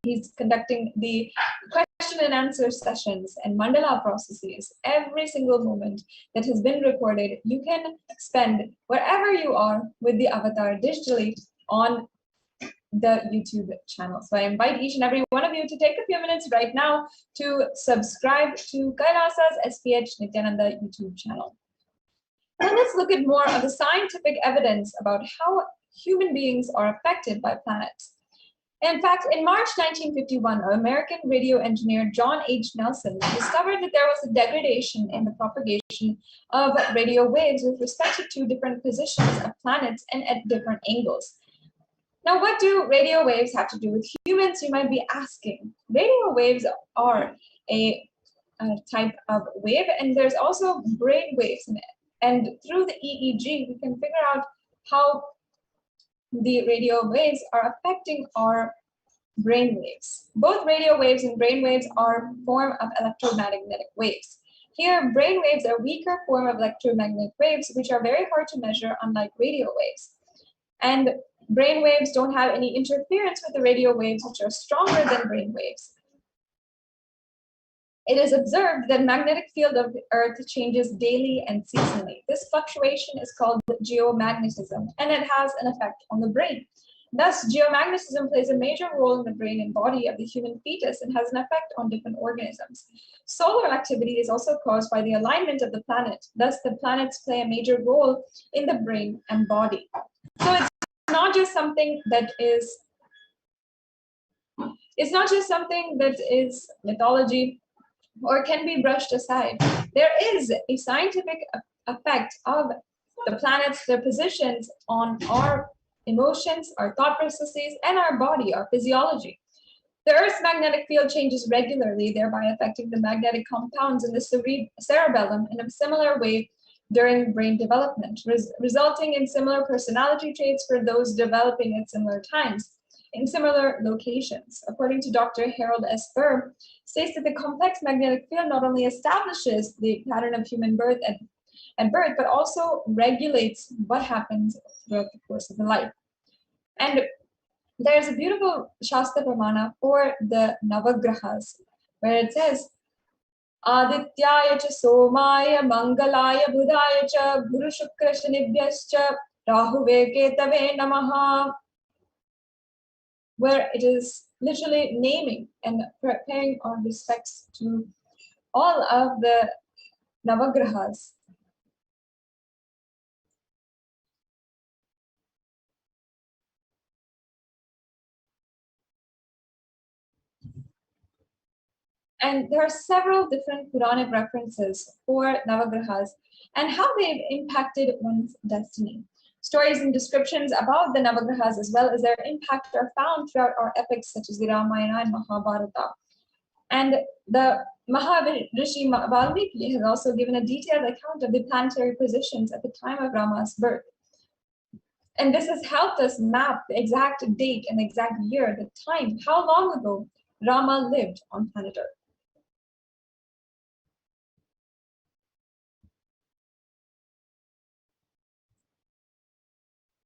[SPEAKER 1] he's conducting the question and answer sessions and mandala processes. Every single moment that has been recorded, you can spend wherever you are with the avatar digitally on the YouTube channel. So I invite each and every one of you to take a few minutes right now to subscribe to Kailasa's SPH Nithyananda YouTube channel. And let's look at more of the scientific evidence about how human beings are affected by planets. In fact, in March 1951, American radio engineer John H. Nelson discovered that there was a degradation in the propagation of radio waves with respect to two different positions of planets and at different angles. Now, what do radio waves have to do with humans, you might be asking? Radio waves are a type of wave, and there's also brain waves in it. And through the EEG, we can figure out how the radio waves are affecting our brain waves. Both radio waves and brain waves are a form of electromagnetic waves. Here, brain waves are a weaker form of electromagnetic waves, which are very hard to measure, unlike radio waves. And brain waves don't have any interference with the radio waves, which are stronger than brain waves. It is observed that magnetic field of the Earth changes daily and seasonally. This fluctuation is called geomagnetism, and it has an effect on the brain. Thus, geomagnetism plays a major role in the brain and body of the human fetus and has an effect on different organisms. Solar activity is also caused by the alignment of the planet. Thus, the planets play a major role in the brain and body. So it's not just something that is mythology or can be brushed aside. There is a scientific effect of the planets, their positions on our emotions, our thought processes, and our body, our physiology. The Earth's magnetic field changes regularly, thereby affecting the magnetic compounds in the cerebellum in a similar way during brain development, resulting in similar personality traits for those developing at similar times in similar locations. According to Dr. Harold S. Burr, states that the complex magnetic field not only establishes the pattern of human birth at birth, but also regulates what happens throughout the course of the life. And there's a beautiful Shastra Pramana for the Navagrahas, where it says, Adityaya cha Somaya Mangalaya Budaya cha Guru Shukra Shanibhyascha Rahuve Ketave Namaha, where it is literally naming and paying our respects to all of the Navagrahas. And there are several different Puranic references for Navagrahas and how they've impacted one's destiny. Stories and descriptions about the Navagrahas as well as their impact are found throughout our epics such as the Ramayana and Mahabharata. And the Maharishi Valmiki has also given a detailed account of the planetary positions at the time of Rama's birth. And this has helped us map the exact date and exact year, the time, how long ago Rama lived on planet Earth.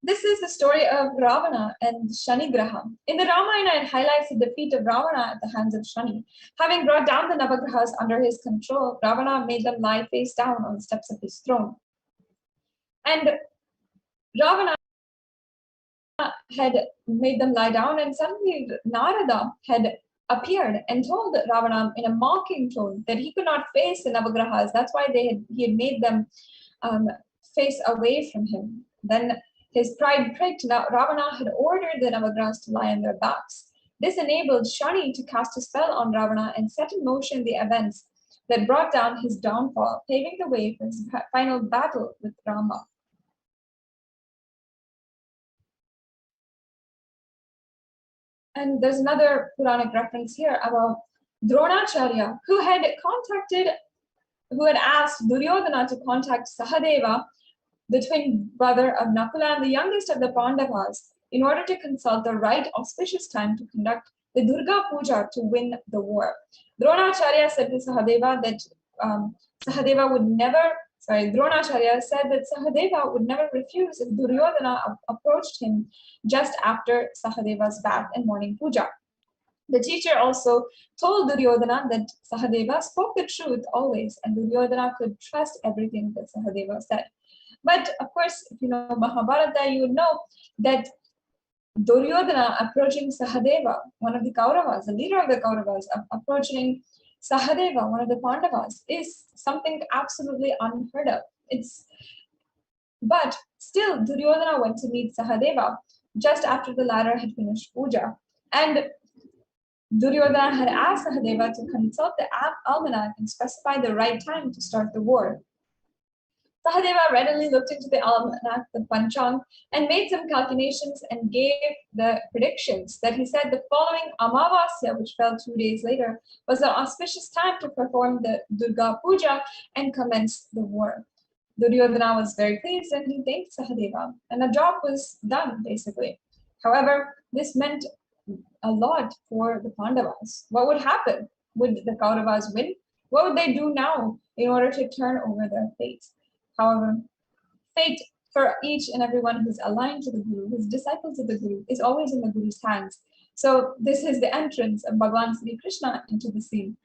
[SPEAKER 1] This is the story of Ravana and Shanigraha. In the Ramayana, it highlights the defeat of Ravana at the hands of Shani. Having brought down the Navagrahas under his control, Ravana made them lie face down on the steps of his throne. And Ravana had made them lie down, and suddenly Narada had appeared and told Ravana in a mocking tone that he could not face the Navagrahas. That's why he had made them face away from him. Then his pride pricked. Ravana had ordered the Navagrahas to lie on their backs. This enabled Shani to cast a spell on Ravana and set in motion the events that brought down his downfall, paving the way for his final battle with Rama. And there's another Puranic reference here about Dronacharya, who had asked Duryodhana to contact Sahadeva, the twin brother of Nakula and the youngest of the Pandavas, in order to consult the right auspicious time to conduct the Durga Puja to win the war. Dronacharya said to Sahadeva that Dronacharya said that Sahadeva would never refuse if Duryodhana approached him just after Sahadeva's bath and morning puja. The teacher also told Duryodhana that Sahadeva spoke the truth always, and Duryodhana could trust everything that Sahadeva said. But of course, if you know Mahabharata, you would know that Duryodhana approaching Sahadeva, one of the Kauravas, the leader of the Kauravas, approaching Sahadeva, one of the Pandavas, is something absolutely unheard of. But still, Duryodhana went to meet Sahadeva just after the latter had finished puja. And Duryodhana had asked Sahadeva to consult the almanac and specify the right time to start the war. Sahadeva readily looked into the almanac, the Panchang, and made some calculations and gave the predictions that he said the following Amavasya, which fell 2 days later, was the auspicious time to perform the Durga Puja and commence the war. Duryodhana was very pleased and he thanked Sahadeva, and the job was done, basically. However, this meant a lot for the Pandavas. What would happen? Would the Kauravas win? What would they do now in order to turn over their fate? However, fate for each and everyone who's aligned to the Guru, who's disciples of the Guru, is always in the Guru's hands. So this is the entrance of Bhagavan Sri Krishna into the scene.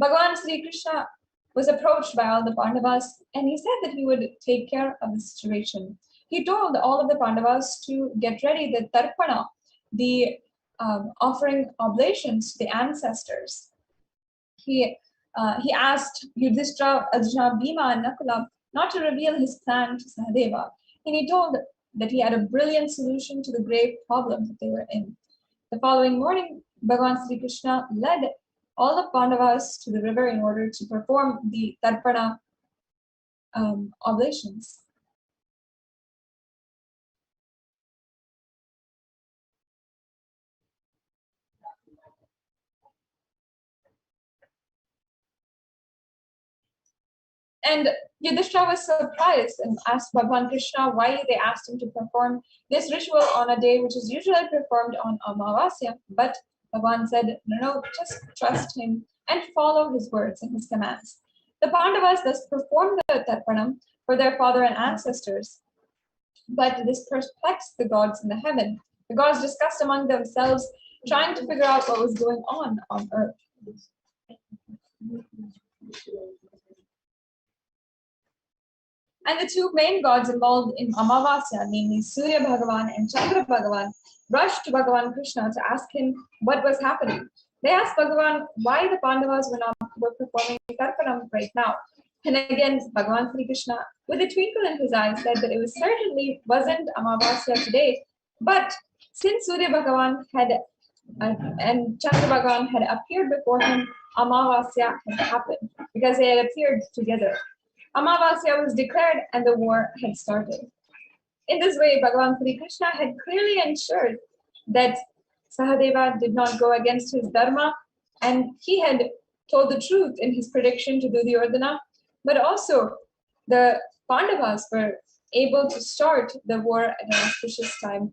[SPEAKER 1] Bhagavan Sri Krishna was approached by all the Pandavas, and he said that he would take care of the situation. He told all of the Pandavas to get ready the tarpana, the offering oblations to the ancestors. He asked Yudhishthira, Arjuna, Bhima, and Nakula not to reveal his plan to Sahadeva, and he told that he had a brilliant solution to the grave problem that they were in. The following morning, Bhagavan Sri Krishna led all the Pandavas to the river in order to perform the tarpana oblations. And Yudhishthira was surprised and asked Bhagavan Krishna why they asked him to perform this ritual on a day which is usually performed on Amavasya. But Bhagavan said, no, just trust him and follow his words and his commands. The Pandavas thus performed the tarpanam for their father and ancestors. But this perplexed the gods in the heaven. The gods discussed among themselves, trying to figure out what was going on earth. And the two main gods involved in Amavasya, namely Surya Bhagavan and Chandra Bhagavan, rushed to Bhagavan Krishna to ask him what was happening. They asked Bhagavan why the Pandavas were performing Tarpanam right now. And again, Bhagavan Sri Krishna, with a twinkle in his eye, said that it certainly wasn't Amavasya today, but since Surya Bhagavan and Chandra Bhagavan had appeared before him, Amavasya had happened because they had appeared together. Amavasya was declared and the war had started. In this way, Bhagavan Sri Krishna had clearly ensured that Sahadeva did not go against his dharma, and he had told the truth in his prediction to Duryodhana, but also the Pandavas were able to start the war at an auspicious time.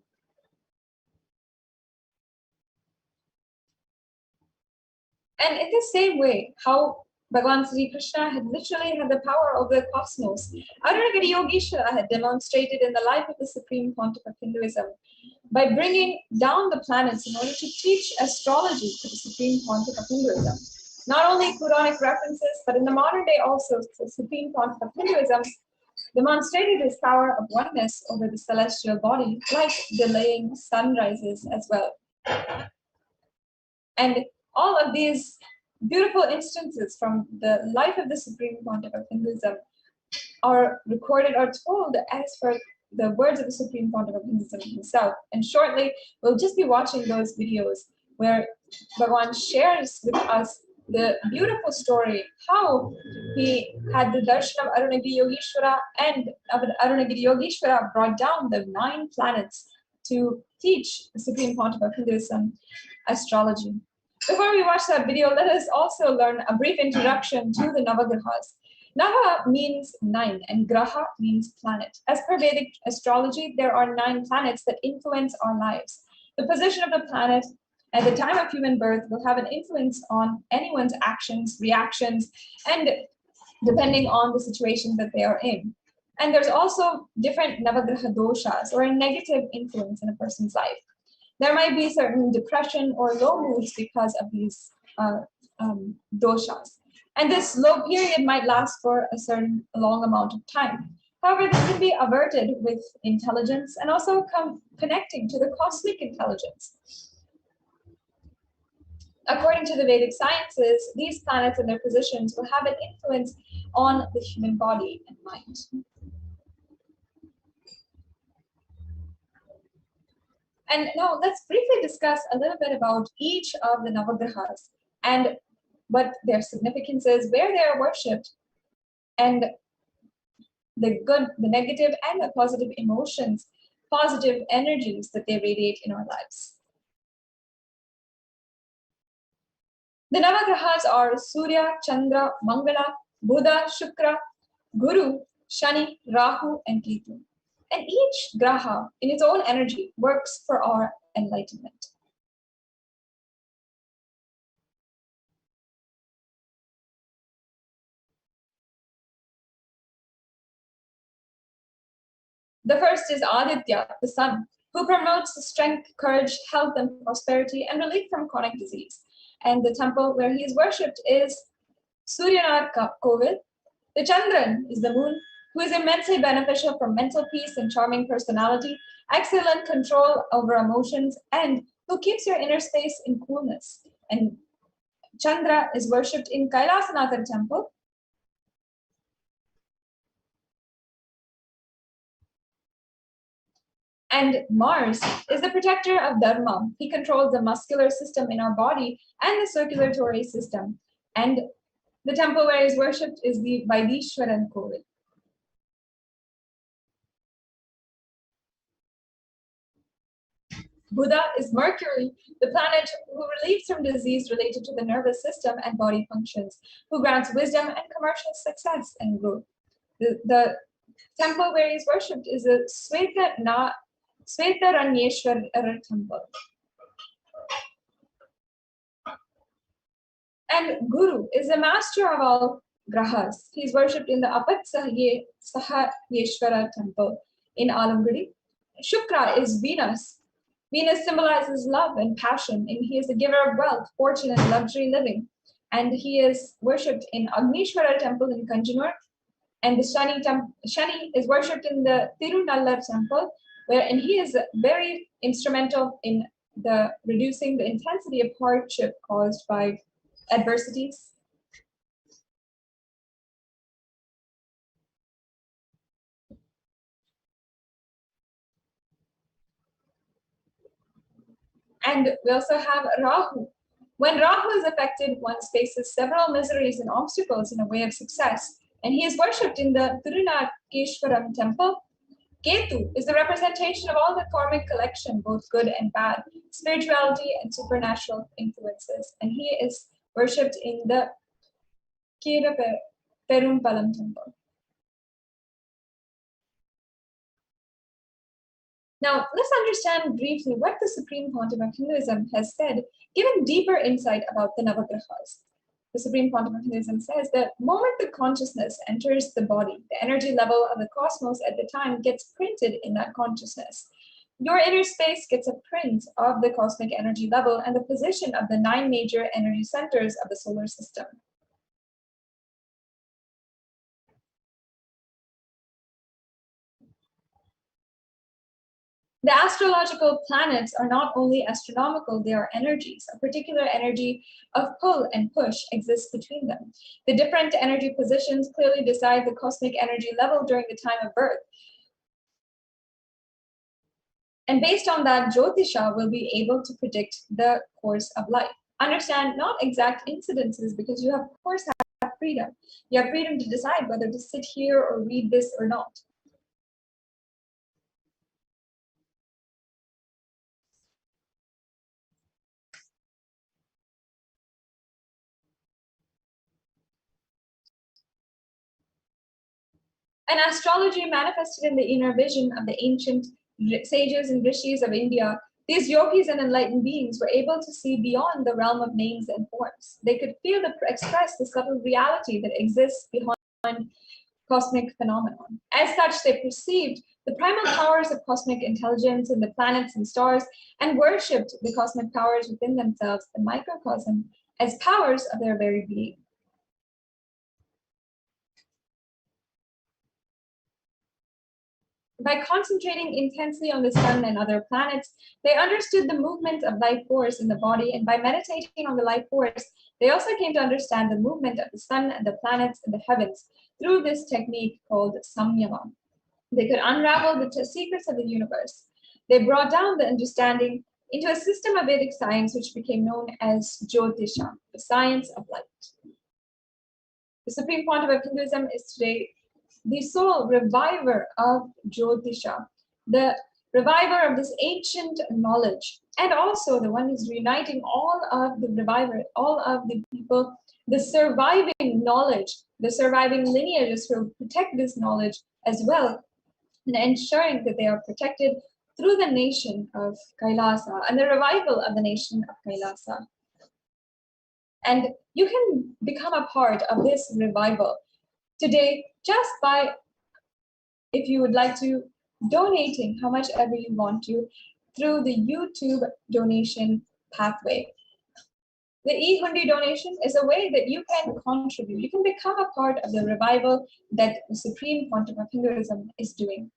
[SPEAKER 1] And in the same way, how Bhagavan Sri Krishna had literally had the power over the cosmos, Arunagiri Yogeshwara had demonstrated in the life of the Supreme Pontiff of Hinduism by bringing down the planets in order to teach astrology to the Supreme Pontiff of Hinduism. Not only Quranic references, but in the modern day also, the Supreme Pontiff of Hinduism demonstrated his power of oneness over the celestial body, like delaying sunrises as well. And all of these beautiful instances from the life of the Supreme Pontiff of Hinduism are recorded or told as per the words of the Supreme Pontiff of Hinduism himself. And shortly, we'll just be watching those videos where Bhagavan shares with us the beautiful story, how he had the darshan of Arunagiri Yogeshwara, and Arunagiri Yogeshwara brought down the 9 planets to teach the Supreme Pontiff of Hinduism astrology. Before we watch that video, let us also learn a brief introduction to the Navagrahas. Nava means 9 and Graha means planet. As per Vedic astrology, there are 9 planets that influence our lives. The position of the planet at the time of human birth will have an influence on anyone's actions, reactions, and depending on the situation that they are in. And there's also different Navagraha doshas, or a negative influence in a person's life. There might be certain depression or low moods because of these doshas. And this low period might last for a certain long amount of time. However, this can be averted with intelligence and also connecting to the cosmic intelligence. According to the Vedic sciences, these planets and their positions will have an influence on the human body and mind. And now let's briefly discuss a little bit about each of the Navagrahas and what their significance is, where they are worshipped, and the good, the negative, and the positive emotions, positive energies that they radiate in our lives. The Navagrahas are Surya, Chandra, Mangala, Buddha, Shukra, Guru, Shani, Rahu, and Ketu. And each graha in its own energy works for our enlightenment. The first is Aditya, the sun, who promotes strength, courage, health, and prosperity, and relief from chronic disease. And the temple where he is worshipped is Suryanar Kovil. The Chandran is the moon, who is immensely beneficial for mental peace and charming personality, excellent control over emotions, and who keeps your inner space in coolness. And Chandra is worshipped in Kailasa temple. And Mars is the protector of Dharma. He controls the muscular system in our body and the circulatory system. And the temple where he is worshipped is the Vaidishwaran Kovil. Buddha is Mercury, the planet who relieves from disease related to the nervous system and body functions, who grants wisdom and commercial success and growth. The temple where he is worshipped is the Svetaranyeshwara temple. And Guru is the master of all grahas. He is worshipped in the Apatsahayeshwara temple in Alamgudi. Shukra is Venus. Venus symbolizes love and passion, and he is the giver of wealth, fortune, and luxury living. And he is worshipped in Agnishwara temple in Kanjanur. And the Shani is worshipped in the Tirunallar temple, and he is very instrumental in reducing the intensity of hardship caused by adversities. And we also have Rahu. When Rahu is affected, one faces several miseries and obstacles in the way of success. And he is worshipped in the Tirunakeshwaram temple. Ketu is the representation of all the karmic collection, both good and bad, spirituality and supernatural influences. And he is worshipped in the Kira Perumpalam temple. Now, let's understand briefly what the Supreme Pontiff of Hinduism has said, giving deeper insight about the Navagrahas. The Supreme Pontiff of Hinduism says that the moment the consciousness enters the body, the energy level of the cosmos at the time gets printed in that consciousness. Your inner space gets a print of the cosmic energy level and the position of the 9 major energy centers of the solar system. The astrological planets are not only astronomical, they are energies. A particular energy of pull and push exists between them. The different energy positions clearly decide the cosmic energy level during the time of birth. And based on that, Jyotisha will be able to predict the course of life. Understand, not exact incidences, because you, of course, have freedom. You have freedom to decide whether to sit here or read this or not. And astrology manifested in the inner vision of the ancient sages and rishis of India. These yogis and enlightened beings were able to see beyond the realm of names and forms. They could feel express the subtle reality that exists behind cosmic phenomenon. As such, they perceived the primal powers of cosmic intelligence in the planets and stars and worshipped the cosmic powers within themselves, the microcosm, as powers of their very being. By concentrating intensely on the sun and other planets, they understood the movement of life force in the body, and by meditating on the life force, they also came to understand the movement of the sun and the planets and the heavens through this technique called samyama. They could unravel the secrets of the universe. They brought down the understanding into a system of Vedic science which became known as Jyotisha, the science of light. The Supreme Pontiff of Hinduism is today the sole reviver of Jyotisha, the reviver of this ancient knowledge, and also the one who's reuniting all of the reviver, all of the people, the surviving knowledge, the surviving lineages who protect this knowledge as well, and ensuring that they are protected through the nation of Kailasa and the revival of the nation of Kailasa. And you can become a part of this revival today just by, if you would like to, donating how much ever you want to through the YouTube donation pathway. The e-Hundi donation is a way that you can contribute. You can become a part of the revival that the Supreme Pontiff of Hinduism is doing.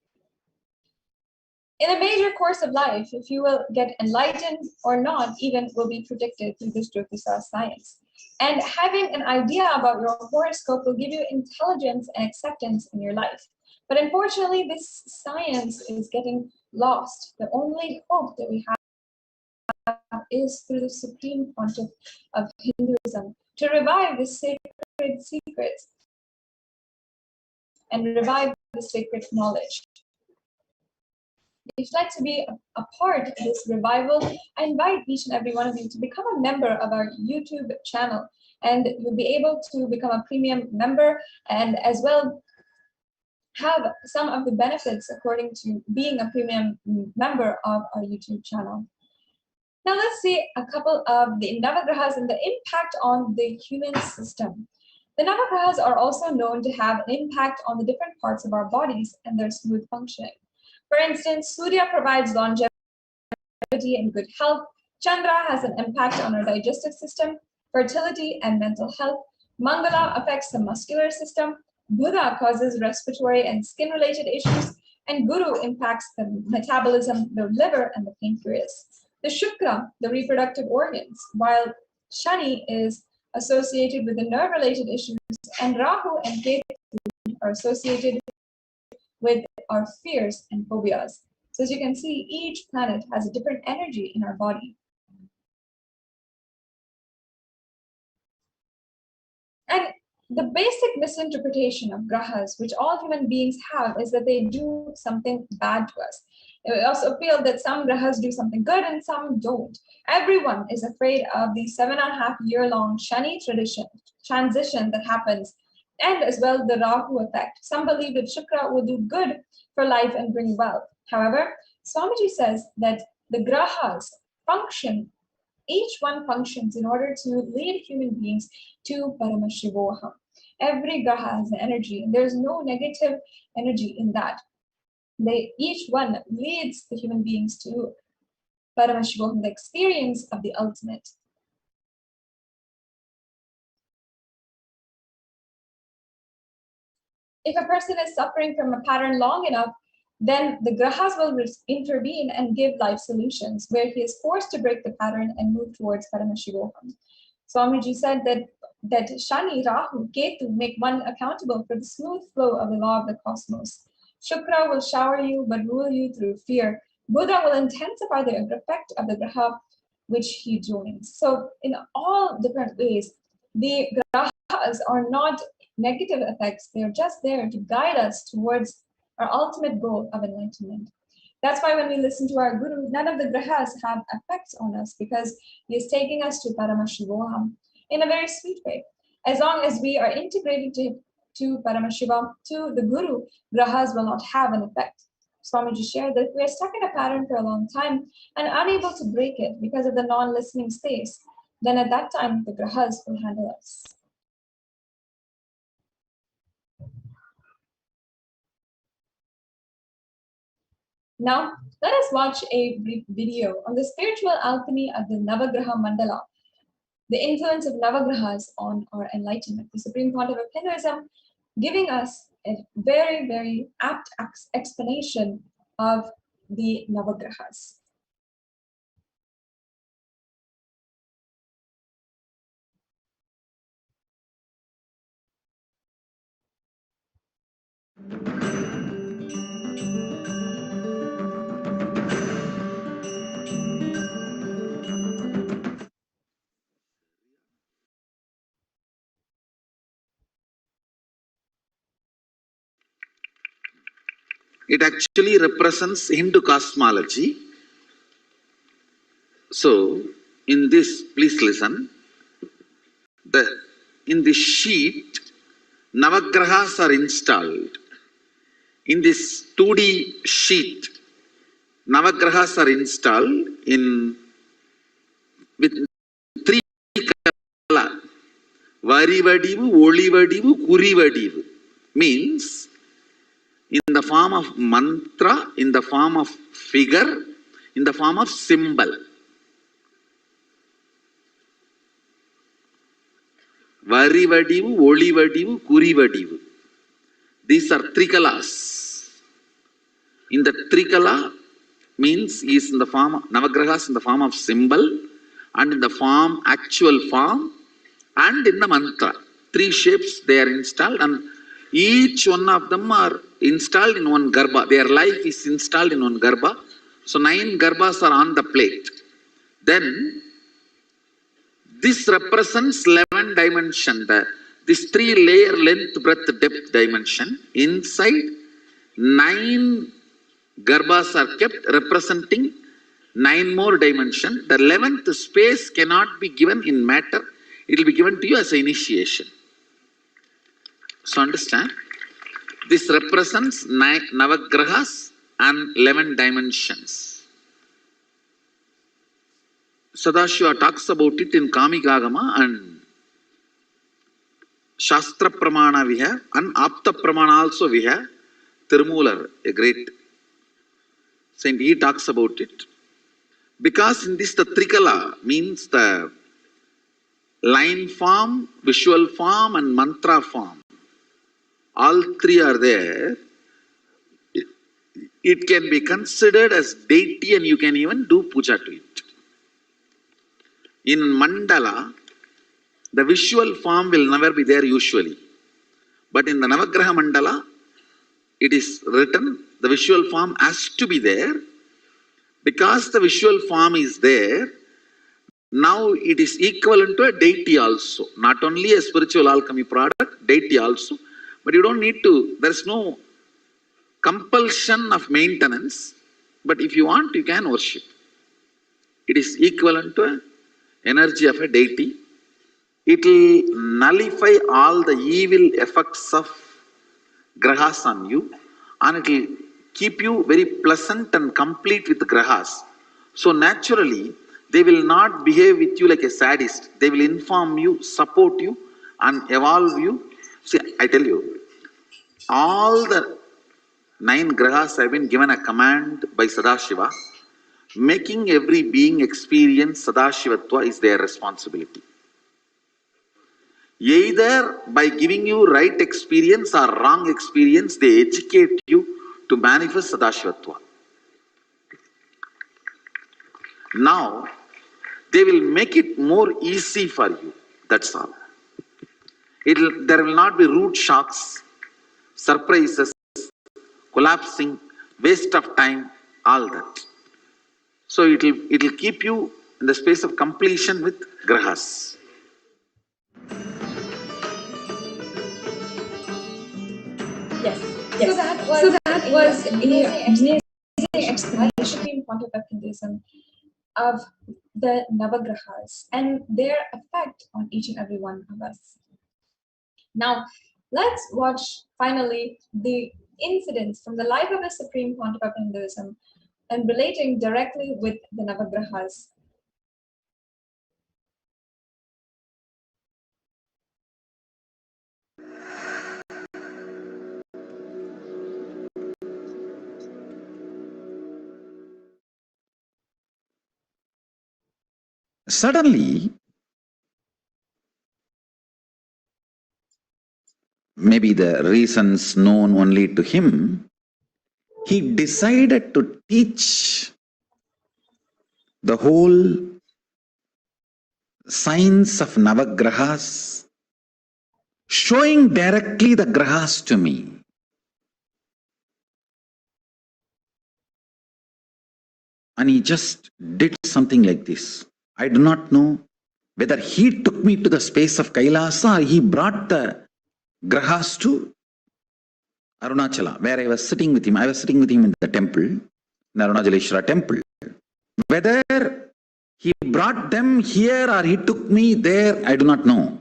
[SPEAKER 1] In a major course of life, if you will get enlightened or not, even will be predicted through this Jyotisa science. And having an idea about your horoscope will give you intelligence and acceptance in your life. But unfortunately, this science is getting lost. The only hope that we have is through the Supreme Pontiff of Hinduism to revive the sacred secrets and revive the sacred knowledge. If you'd like to be a part of this revival, I invite each and every one of you to become a member of our YouTube channel, and you'll be able to become a premium member and as well have some of the benefits according to being a premium member of our YouTube channel. Now let's see a couple of the Navagrahas and the impact on the human system. The Navagrahas are also known to have an impact on the different parts of our bodies and their smooth functioning. For instance, Surya provides longevity and good health. Chandra has an impact on our digestive system, fertility, and mental health. Mangala affects the muscular system. Buddha causes respiratory and skin-related issues. And Guru impacts the metabolism, the liver, and the pancreas. The Shukra, the reproductive organs, while Shani is associated with the nerve-related issues, and Rahu and Ketu are associated with our fears and phobias. So as you can see, each planet has a different energy in our body. And the basic misinterpretation of grahas, which all human beings have, is that they do something bad to us. We also feel that some grahas do something good and some don't. Everyone is afraid of the 7.5-year-long Shani transition that happens, and as well the Rahu effect. Some believe that Shukra will do good for life and bring wealth. However, Swamiji says that the grahas function, each one functions in order to lead human beings to Paramashivoham. Every graha has an energy, and there's no negative energy in that. Each one leads the human beings to Paramashivoham, the experience of the ultimate. If a person is suffering from a pattern long enough, then the grahas will intervene and give life solutions, where he is forced to break the pattern and move towards Paramashivoham. Swamiji said that Shani, Rahu, Ketu make one accountable for the smooth flow of the law of the cosmos. Shukra will shower you but rule you through fear. Buddha will intensify the effect of the graha which he joins. So in all different ways, the grahas are not negative effects. They're just there to guide us towards our ultimate goal of enlightenment. That's why when we listen to our Guru, none of the grahas have effects on us, because he is taking us to Paramashivoham in a very sweet way. As long as we are integrated to Paramashivam, to the Guru, grahas will not have an effect. Swamiji shared that if we are stuck in a pattern for a long time and unable to break it because of the non-listening space, then at that time the grahas will handle us. Now, let us watch a brief video on the spiritual alchemy of the Navagraha Mandala, the influence of Navagrahas on our enlightenment. The Supreme Pontiff of Hinduism giving us a very, very apt explanation of the Navagrahas.
[SPEAKER 2] It actually represents Hindu cosmology. So, in this, please listen. In the sheet, Navagrahas are installed. In this 2D sheet, Navagrahas are installed with 3 colors. Varivadivu, Olivadivu, Kurivadivu. Means, in the form of mantra, in the form of figure, in the form of symbol. Varivadivu, Olivadivu, Kurivadivu. These are trikalas. In the trikala means is in the form of Navagrahas, in the form of symbol, and in the form, actual form, and in the mantra. 3 shapes they are installed, and each one of them are installed in one garbha. Their life is installed in one garbha. So 9 garbhas are on the plate. Then this represents 11 dimension. This 3 layer length, breadth, depth dimension. Inside 9 garbhas are kept representing 9 more dimension. The 11th space cannot be given in matter. It will be given to you as an initiation. So understand, this represents 9 Navagrahas and 11 dimensions. Sadashiva talks about it in Kamikagama, and Shastra Pramana we have, and Apta Pramana also we have. Tirumular, a great saint, he talks about it. Because in this the Trikala means the line form, visual form and mantra form. All 3 are there. It can be considered as deity, and you can even do puja to it. In mandala, the visual form will never be there usually. But in the Navagraha mandala, it is written, the visual form has to be there. Because the visual form is there, now it is equivalent to a deity also. Not only a spiritual alchemy product, deity also. But you don't need to, there is no compulsion of maintenance. But if you want, you can worship. It is equivalent to an energy of a deity. It will nullify all the evil effects of grahas on you, and it will keep you very pleasant and complete with grahas. So naturally, they will not behave with you like a sadist. They will inform you, support you, and evolve you. See, I tell you, all the 9 grahas have been given a command by Sadashiva. Making every being experience Sadashivatva is their responsibility. Either by giving you right experience or wrong experience, they educate you to manifest Sadashivatva. Now, they will make it more easy for you. That's all. There will not be root shocks, surprises, collapsing, waste of time, all that. So it will keep you in the space of completion with grahas.
[SPEAKER 1] Yes. So that was an amazing explanation in Pontifex Hinduism of the Navagrahas and their effect on each and every one of us. Now, let's watch finally the incidents from the life of the Supreme Pontiff of Hinduism and relating directly with the Navagrahas.
[SPEAKER 2] Suddenly, maybe the reasons known only to him, he decided to teach the whole science of Navagrahas, showing directly the grahas to me. And he just did something like this. I do not know whether he took me to the space of Kailasa or he brought the grahas to Arunachala, where I was sitting with him. I was sitting with him in the temple, in Arunajaleshwara temple. Whether he brought them here or he took me there, I do not know.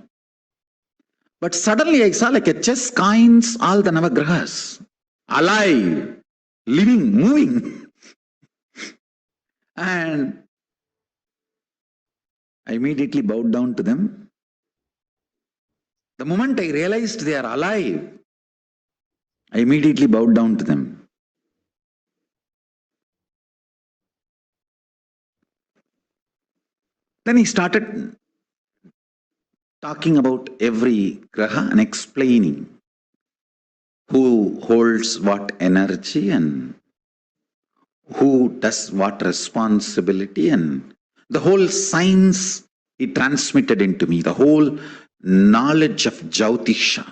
[SPEAKER 2] But suddenly I saw like a chess coins, all the Navagrahas, alive, living, moving. And I immediately bowed down to them. The moment I realized they are alive, I immediately bowed down to them. Then he started talking about every graha and explaining who holds what energy and who does what responsibility, and the whole science he transmitted into me, the whole knowledge of Jyotisha.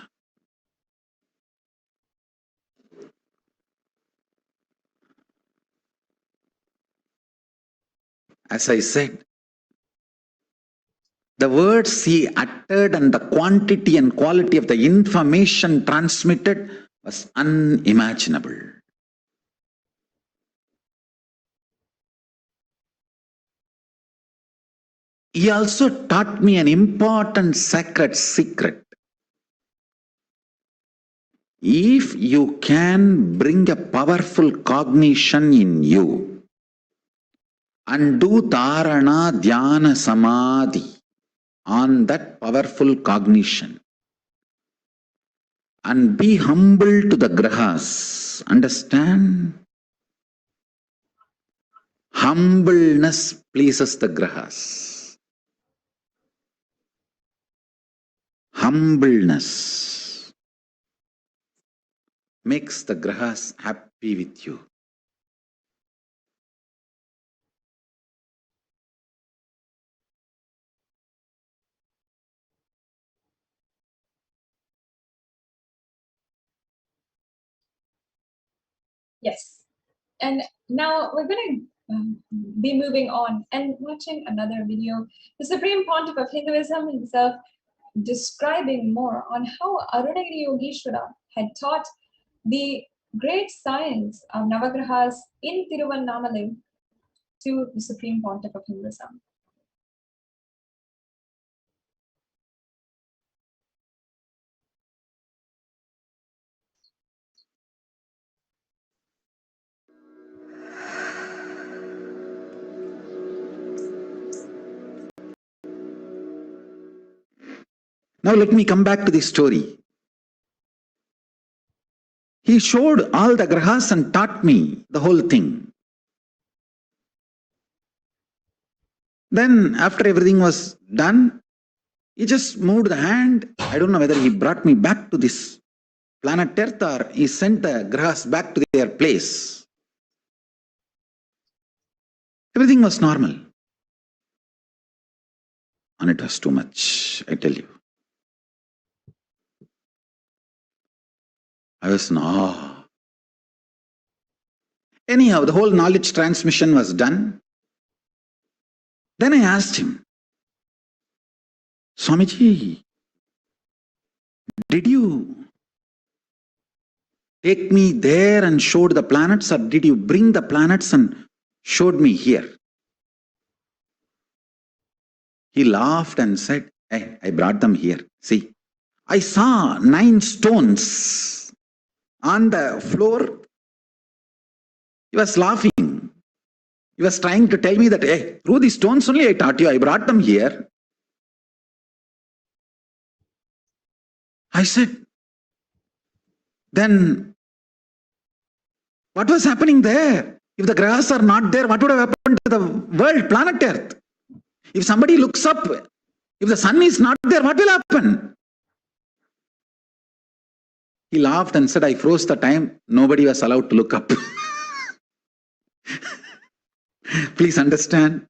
[SPEAKER 2] As I said, the words he uttered and the quantity and quality of the information transmitted was unimaginable. He also taught me an important sacred secret. If you can bring a powerful cognition in you and do dharana, dhyana, samadhi on that powerful cognition and be humble to the grahas, understand? Humbleness pleases the grahas. Humbleness makes the grahas happy with you.
[SPEAKER 1] Yes. And now we're going to be moving on and watching another video. The Supreme Pontiff of Hinduism himself describing more on how Arunagiri Yogeshwara had taught the great science of Navagrahas in Tiruvannamalai to the Supreme Pontiff of Hinduism.
[SPEAKER 2] Now let me come back to this story. He showed all the grahas and taught me the whole thing. Then after everything was done, he just moved the hand. I don't know whether he brought me back to this planet Earth or he sent the grahas back to their place. Everything was normal. And it was too much, I tell you. I was in awe. Anyhow, the whole knowledge transmission was done. Then I asked him, Swamiji, did you take me there and showed the planets, or did you bring the planets and showed me here? He laughed and said, hey, I brought them here. See, I saw 9 stones on the floor. He was laughing. He was trying to tell me that, hey, through these stones only I taught you. I brought them here. I said, then what was happening there? If the grahas are not there, what would have happened to the world, planet Earth? If somebody looks up, if the sun is not there, what will happen? He laughed and said, I froze the time. Nobody was allowed to look up. Please understand.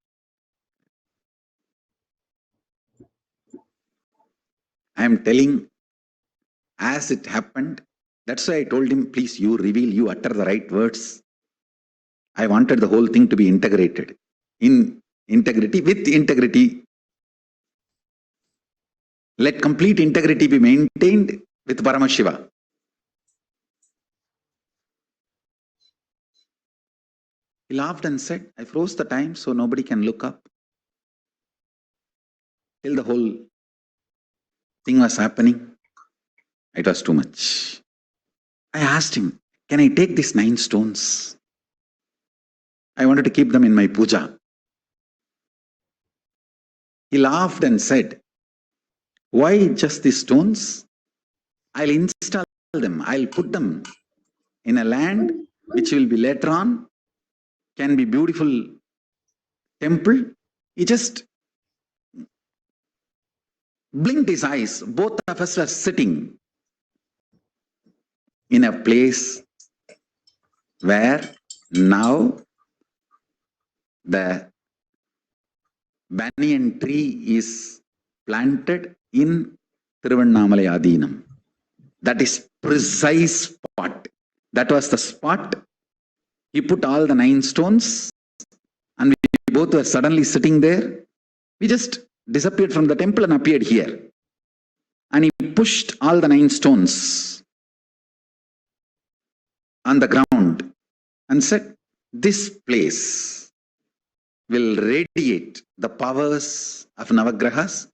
[SPEAKER 2] I am telling as it happened. That's why I told him, please, you reveal, you utter the right words. I wanted the whole thing to be integrated. In integrity, with integrity. Let complete integrity be maintained with Paramashiva. He laughed and said, I froze the time so nobody can look up. Till the whole thing was happening, it was too much. I asked him, can I take these 9 stones? I wanted to keep them in my puja. He laughed and said, why just these stones? I'll install them, I'll put them in a land which will be later on, can be beautiful temple. He just blinked his eyes. Both of us were sitting in a place where now the banyan tree is planted in Tiruvannamalai Adinam. That is precise spot. That was the spot. He put all the 9 stones and we both were suddenly sitting there. We just disappeared from the temple and appeared here. And he pushed all the 9 stones on the ground and said, this place will radiate the powers of Navagrahas.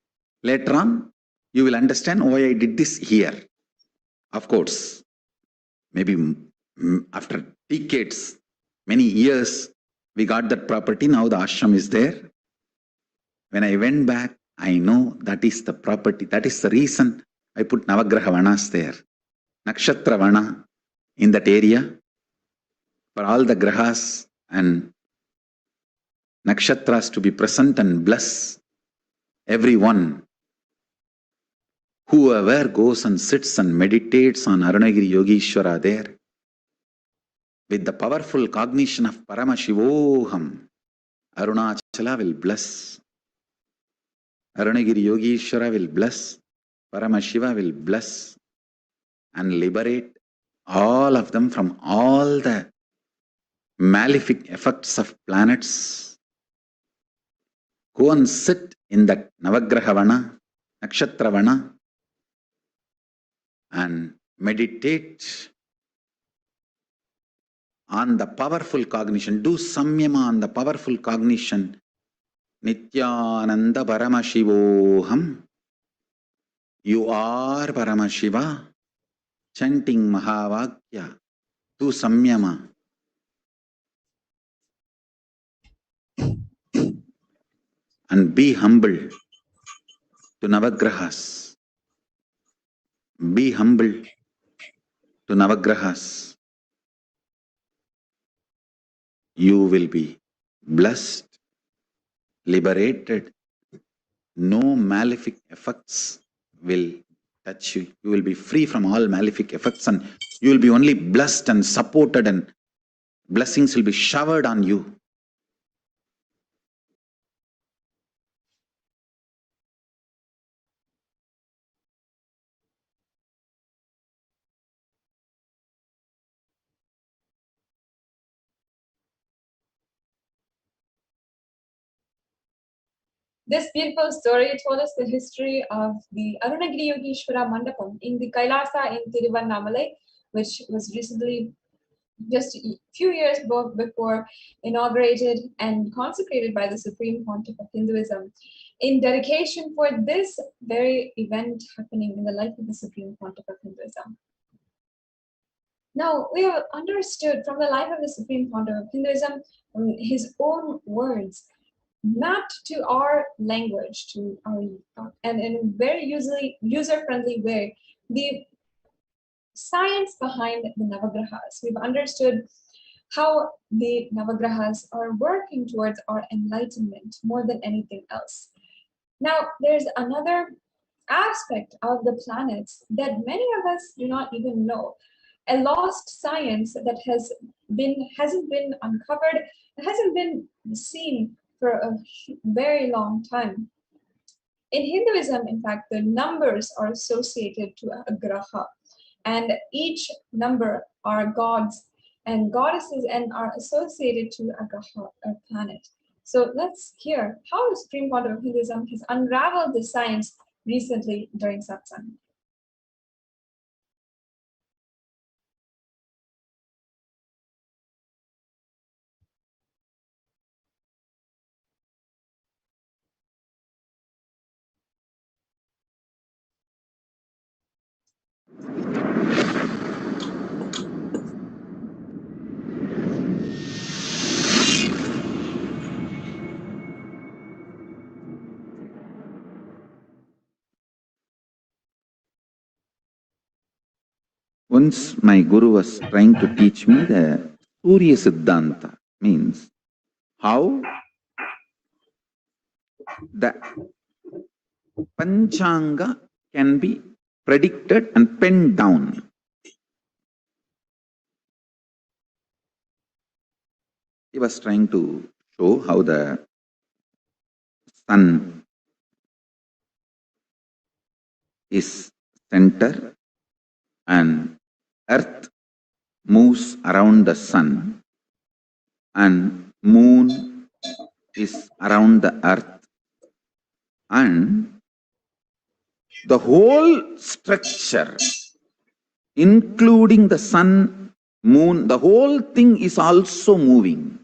[SPEAKER 2] Later on, you will understand why I did this here. Of course, maybe after decades, many years, we got that property. Now the ashram is there. When I went back, I know that is the property. That is the reason I put Navagraha Vanas there. Nakshatra Vana in that area for all the grahas and nakshatras to be present and bless everyone. Whoever goes and sits and meditates on Arunagiri Yogeshwara there, with the powerful cognition of Paramashivoham, Arunachala will bless. Arunagiri Yogeshwara will bless. Paramashiva will bless and liberate all of them from all the malefic effects of planets. Go and sit in that Navagraha Vana, Nakshatra Vana, and meditate on the powerful cognition. Do samyama on the powerful cognition. Nithyananda Paramashivoham. You are Paramashiva. Chanting Mahavakya. Do samyama. And be humble to Navagrahas. Be humble to Navagrahas. You will be blessed, liberated. No malefic effects will touch you. You will be free from all malefic effects and you will be only blessed and supported, and blessings will be showered on you.
[SPEAKER 1] This beautiful story told us the history of the Arunagiri Yogeshwara Mandapam in the Kailasa in Tiruvannamalai, which was recently, just a few years before, inaugurated and consecrated by the Supreme Pontiff of Hinduism in dedication for this very event happening in the life of the Supreme Pontiff of Hinduism. Now, we have understood from the life of the Supreme Pontiff of Hinduism, his own words, mapped to our language, to our and in a very user-friendly way, the science behind the Navagrahas. We've understood how the Navagrahas are working towards our enlightenment more than anything else. Now, there's another aspect of the planets that many of us do not even know. A lost science that hasn't been uncovered, hasn't been seen for a very long time. In Hinduism, in fact, the numbers are associated to a graha, and each number are gods and goddesses and are associated to a graha, a planet. So let's hear how the Supreme Pontiff of Hinduism has unraveled the science recently during satsang.
[SPEAKER 2] Once my guru was trying to teach me the Surya Siddhanta, means how the Panchanga can be predicted and penned down. He was trying to show how the sun is center and earth moves around the sun and moon is around the earth, and the whole structure, including the sun, moon, the whole thing is also moving.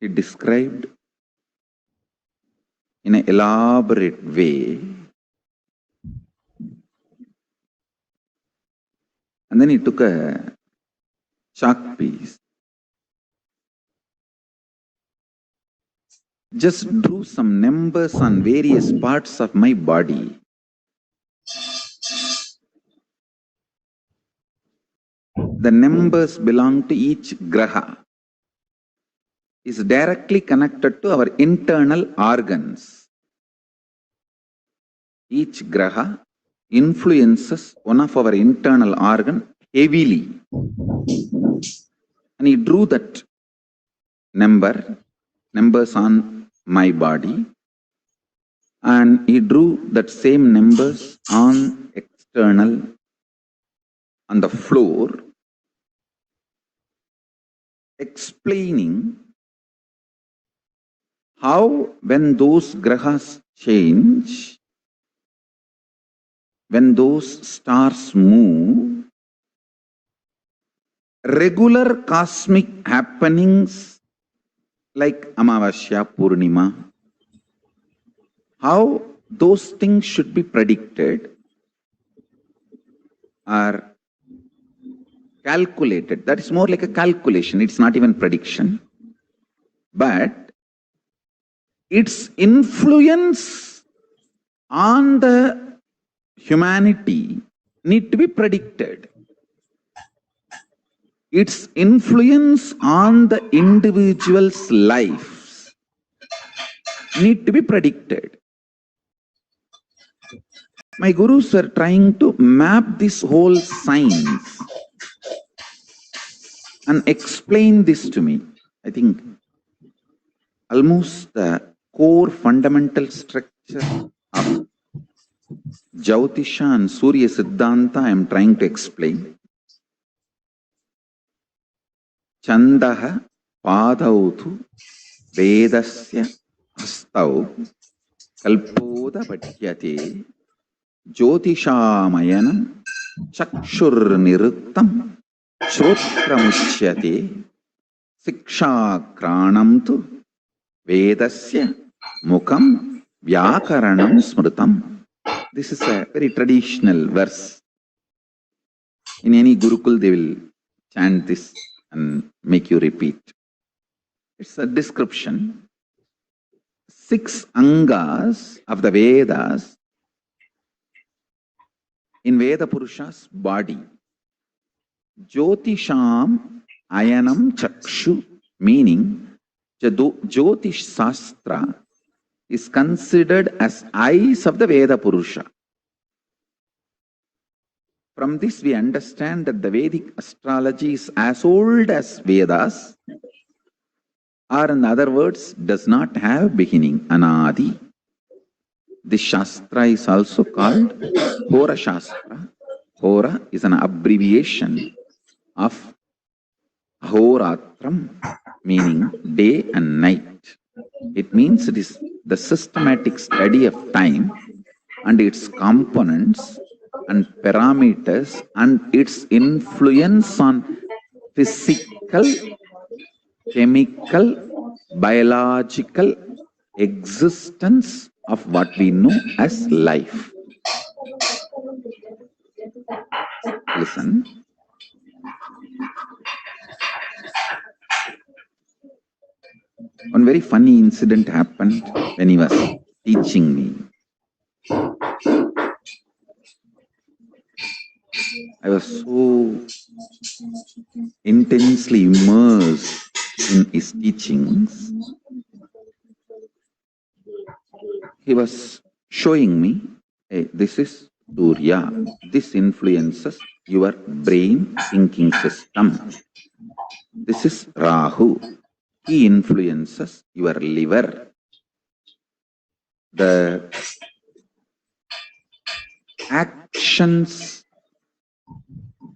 [SPEAKER 2] He described in an elaborate way, and then he took a chalk piece, just drew some numbers on various parts of my body. The numbers belong to each graha, is directly connected to our internal organs. Each graha influences one of our internal organ heavily. And he drew that numbers on my body, and he drew that same numbers on external, on the floor, explaining how when those grahas change, when those stars move, regular cosmic happenings like Amavasya, Purnima, how those things should be predicted or calculated. That is more like a calculation. It's not even prediction. But its influence on the humanity need to be predicted. Its influence on the individual's lives need to be predicted. My gurus were trying to map this whole science and explain this to me. I think almost the core fundamental structure of Jyotisha and Surya Siddhanta I am trying to explain. Chandaha padautu vedasya hastau kalpoda patyate jyotishamayana chakshur niruttam shrotramuchyate sikshakranam tu vedasya mukam vyakaranam smrutam. This is a very traditional verse. In any Gurukul they will chant this and make you repeat. It's a description. 6 angas of the Vedas in Veda Purusha's body. Jyotisham ayanam chakshu, meaning Jyotish Sastra is considered as eyes of the Veda Purusha. From this we understand that the Vedic astrology is as old as Vedas, or in other words, does not have beginning, anadi. This Shastra is also called Hora Shastra. Hora is an abbreviation of Ahoratram, meaning day and night. It means it is the systematic study of time and its components and parameters and its influence on physical, chemical, biological existence of what we know as life. Listen. One very funny incident happened when he was teaching me. so intensely immersed in his teachings, he was showing me, hey, this is Surya. This influences your brain thinking system. This is Rahu. He influences your liver. The actions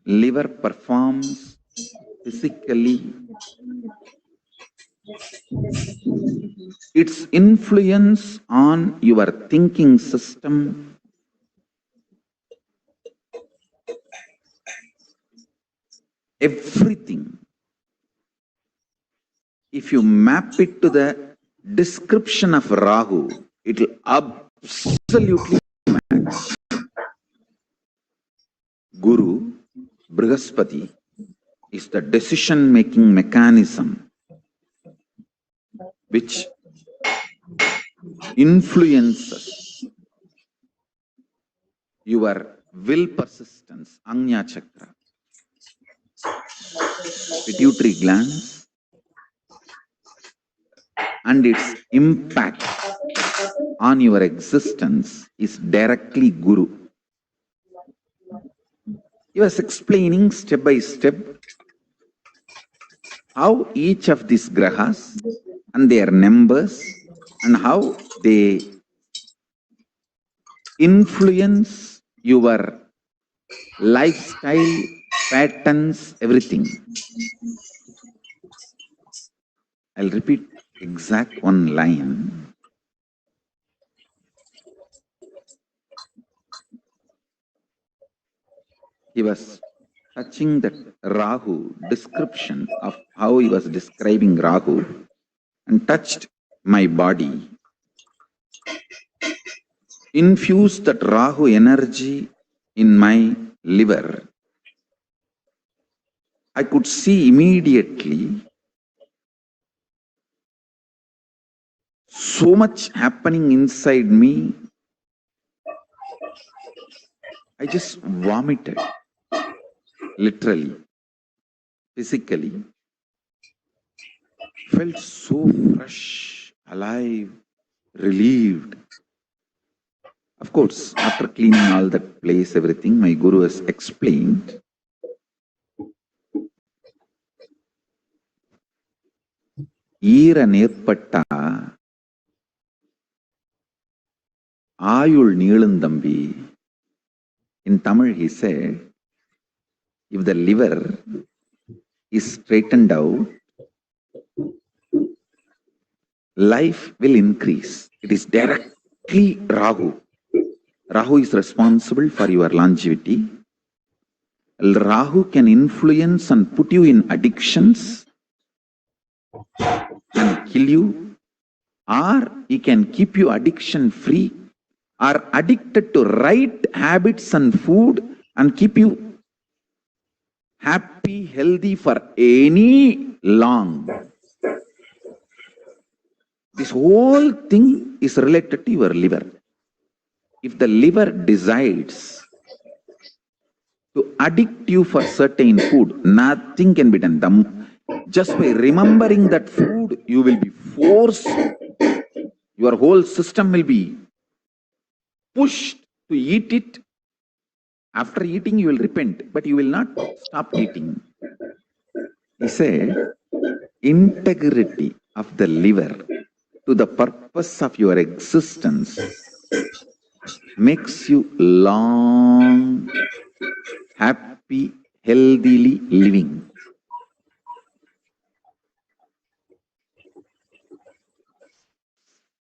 [SPEAKER 2] liver performs physically, its influence on your thinking system, everything. If you map it to the description of Rahu, it will absolutely match. Guru, Brihaspati, is the decision-making mechanism which influences your will persistence, Anya Chakra. Pituitary glands and its impact on your existence is directly Guru. He was explaining step by step how each of these grahas and their numbers and how they influence your lifestyle patterns, everything. I'll repeat exact one line. He was touching that Rahu description of how he was describing Rahu and touched my body. Infused that Rahu energy in my liver. I could see immediately so much happening inside me. I just vomited, literally, physically. Felt so fresh, alive, relieved. Of course, after cleaning all that place, everything, my Guru has explained. Eera nerpatta Ayul Neelundambi. In Tamil, he said, if the liver is straightened out, life will increase. It is directly Rahu. Rahu is responsible for your longevity. Rahu can influence and put you in addictions and kill you, or he can keep you addiction free or addicted to right habits and food and keep you happy, healthy for any long. This whole thing is related to your liver. If the liver decides to addict you for certain food, nothing can be done. Just by remembering that food, you will be forced, your whole system will be pushed to eat it. After eating, you will repent, but you will not stop eating. He said, integrity of the liver to the purpose of your existence makes you long, happy, healthily living.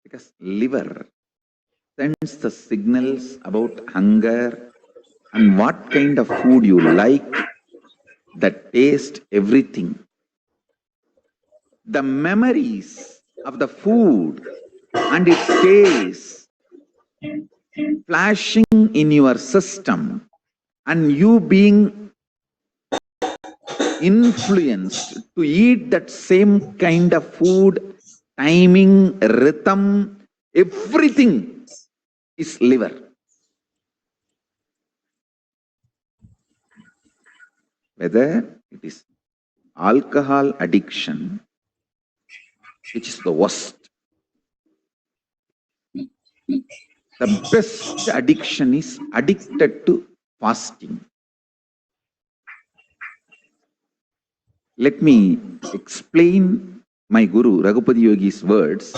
[SPEAKER 2] Because liver sends the signals about hunger and what kind of food you like, the taste, everything. The memories of the food and its taste flashing in your system and you being influenced to eat that same kind of food, timing, rhythm, everything is liver. whether it is alcohol addiction, which is the worst. The best addiction is addicted to fasting. Let me explain my Guru Raghupati Yogi's words.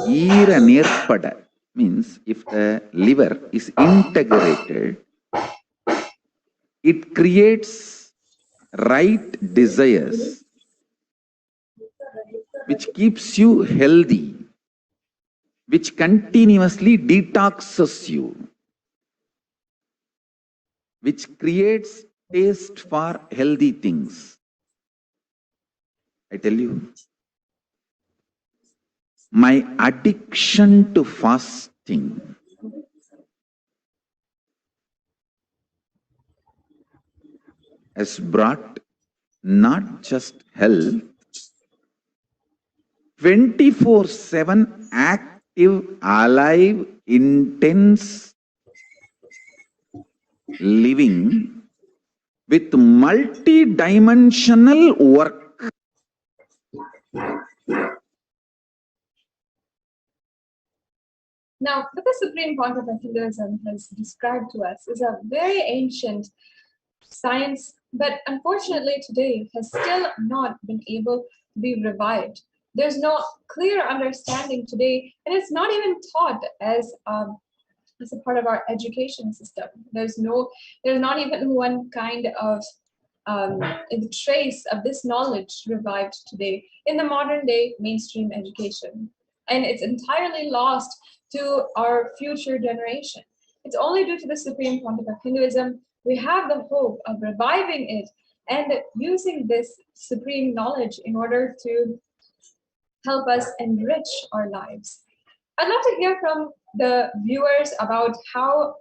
[SPEAKER 2] Eera nirpada means if the liver is integrated, it creates right desires, which keeps you healthy, which continuously detoxes you, which creates taste for healthy things. I tell you, my addiction to fasting has brought not just health, 24/7 active, alive, intense living with multi-dimensional work.
[SPEAKER 1] Now, what the Supreme Pontiff of Hinduism has described to us is a very ancient science, but unfortunately today has still not been able to be revived. There's no clear understanding today, and it's not even taught as a part of our education system. There's not even one kind of trace of this knowledge revived today in the modern day mainstream education. And it's entirely lost to our future generation. It's only due to the Supreme Pontiff of Hinduism we have the hope of reviving it and using this supreme knowledge in order to help us enrich our lives. I'd love to hear from the viewers about how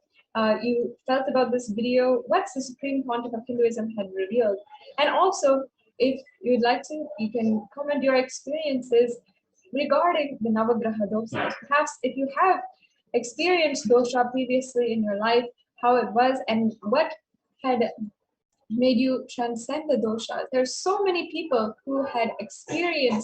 [SPEAKER 1] you felt about this video, what the Supreme Pontiff of Hinduism had revealed. And also, if you'd like to, you can comment your experiences regarding the Navagraha dosas. Perhaps if you have experienced dosha previously in your life, how it was and what had made you transcend the doshas. There's so many people who had experienced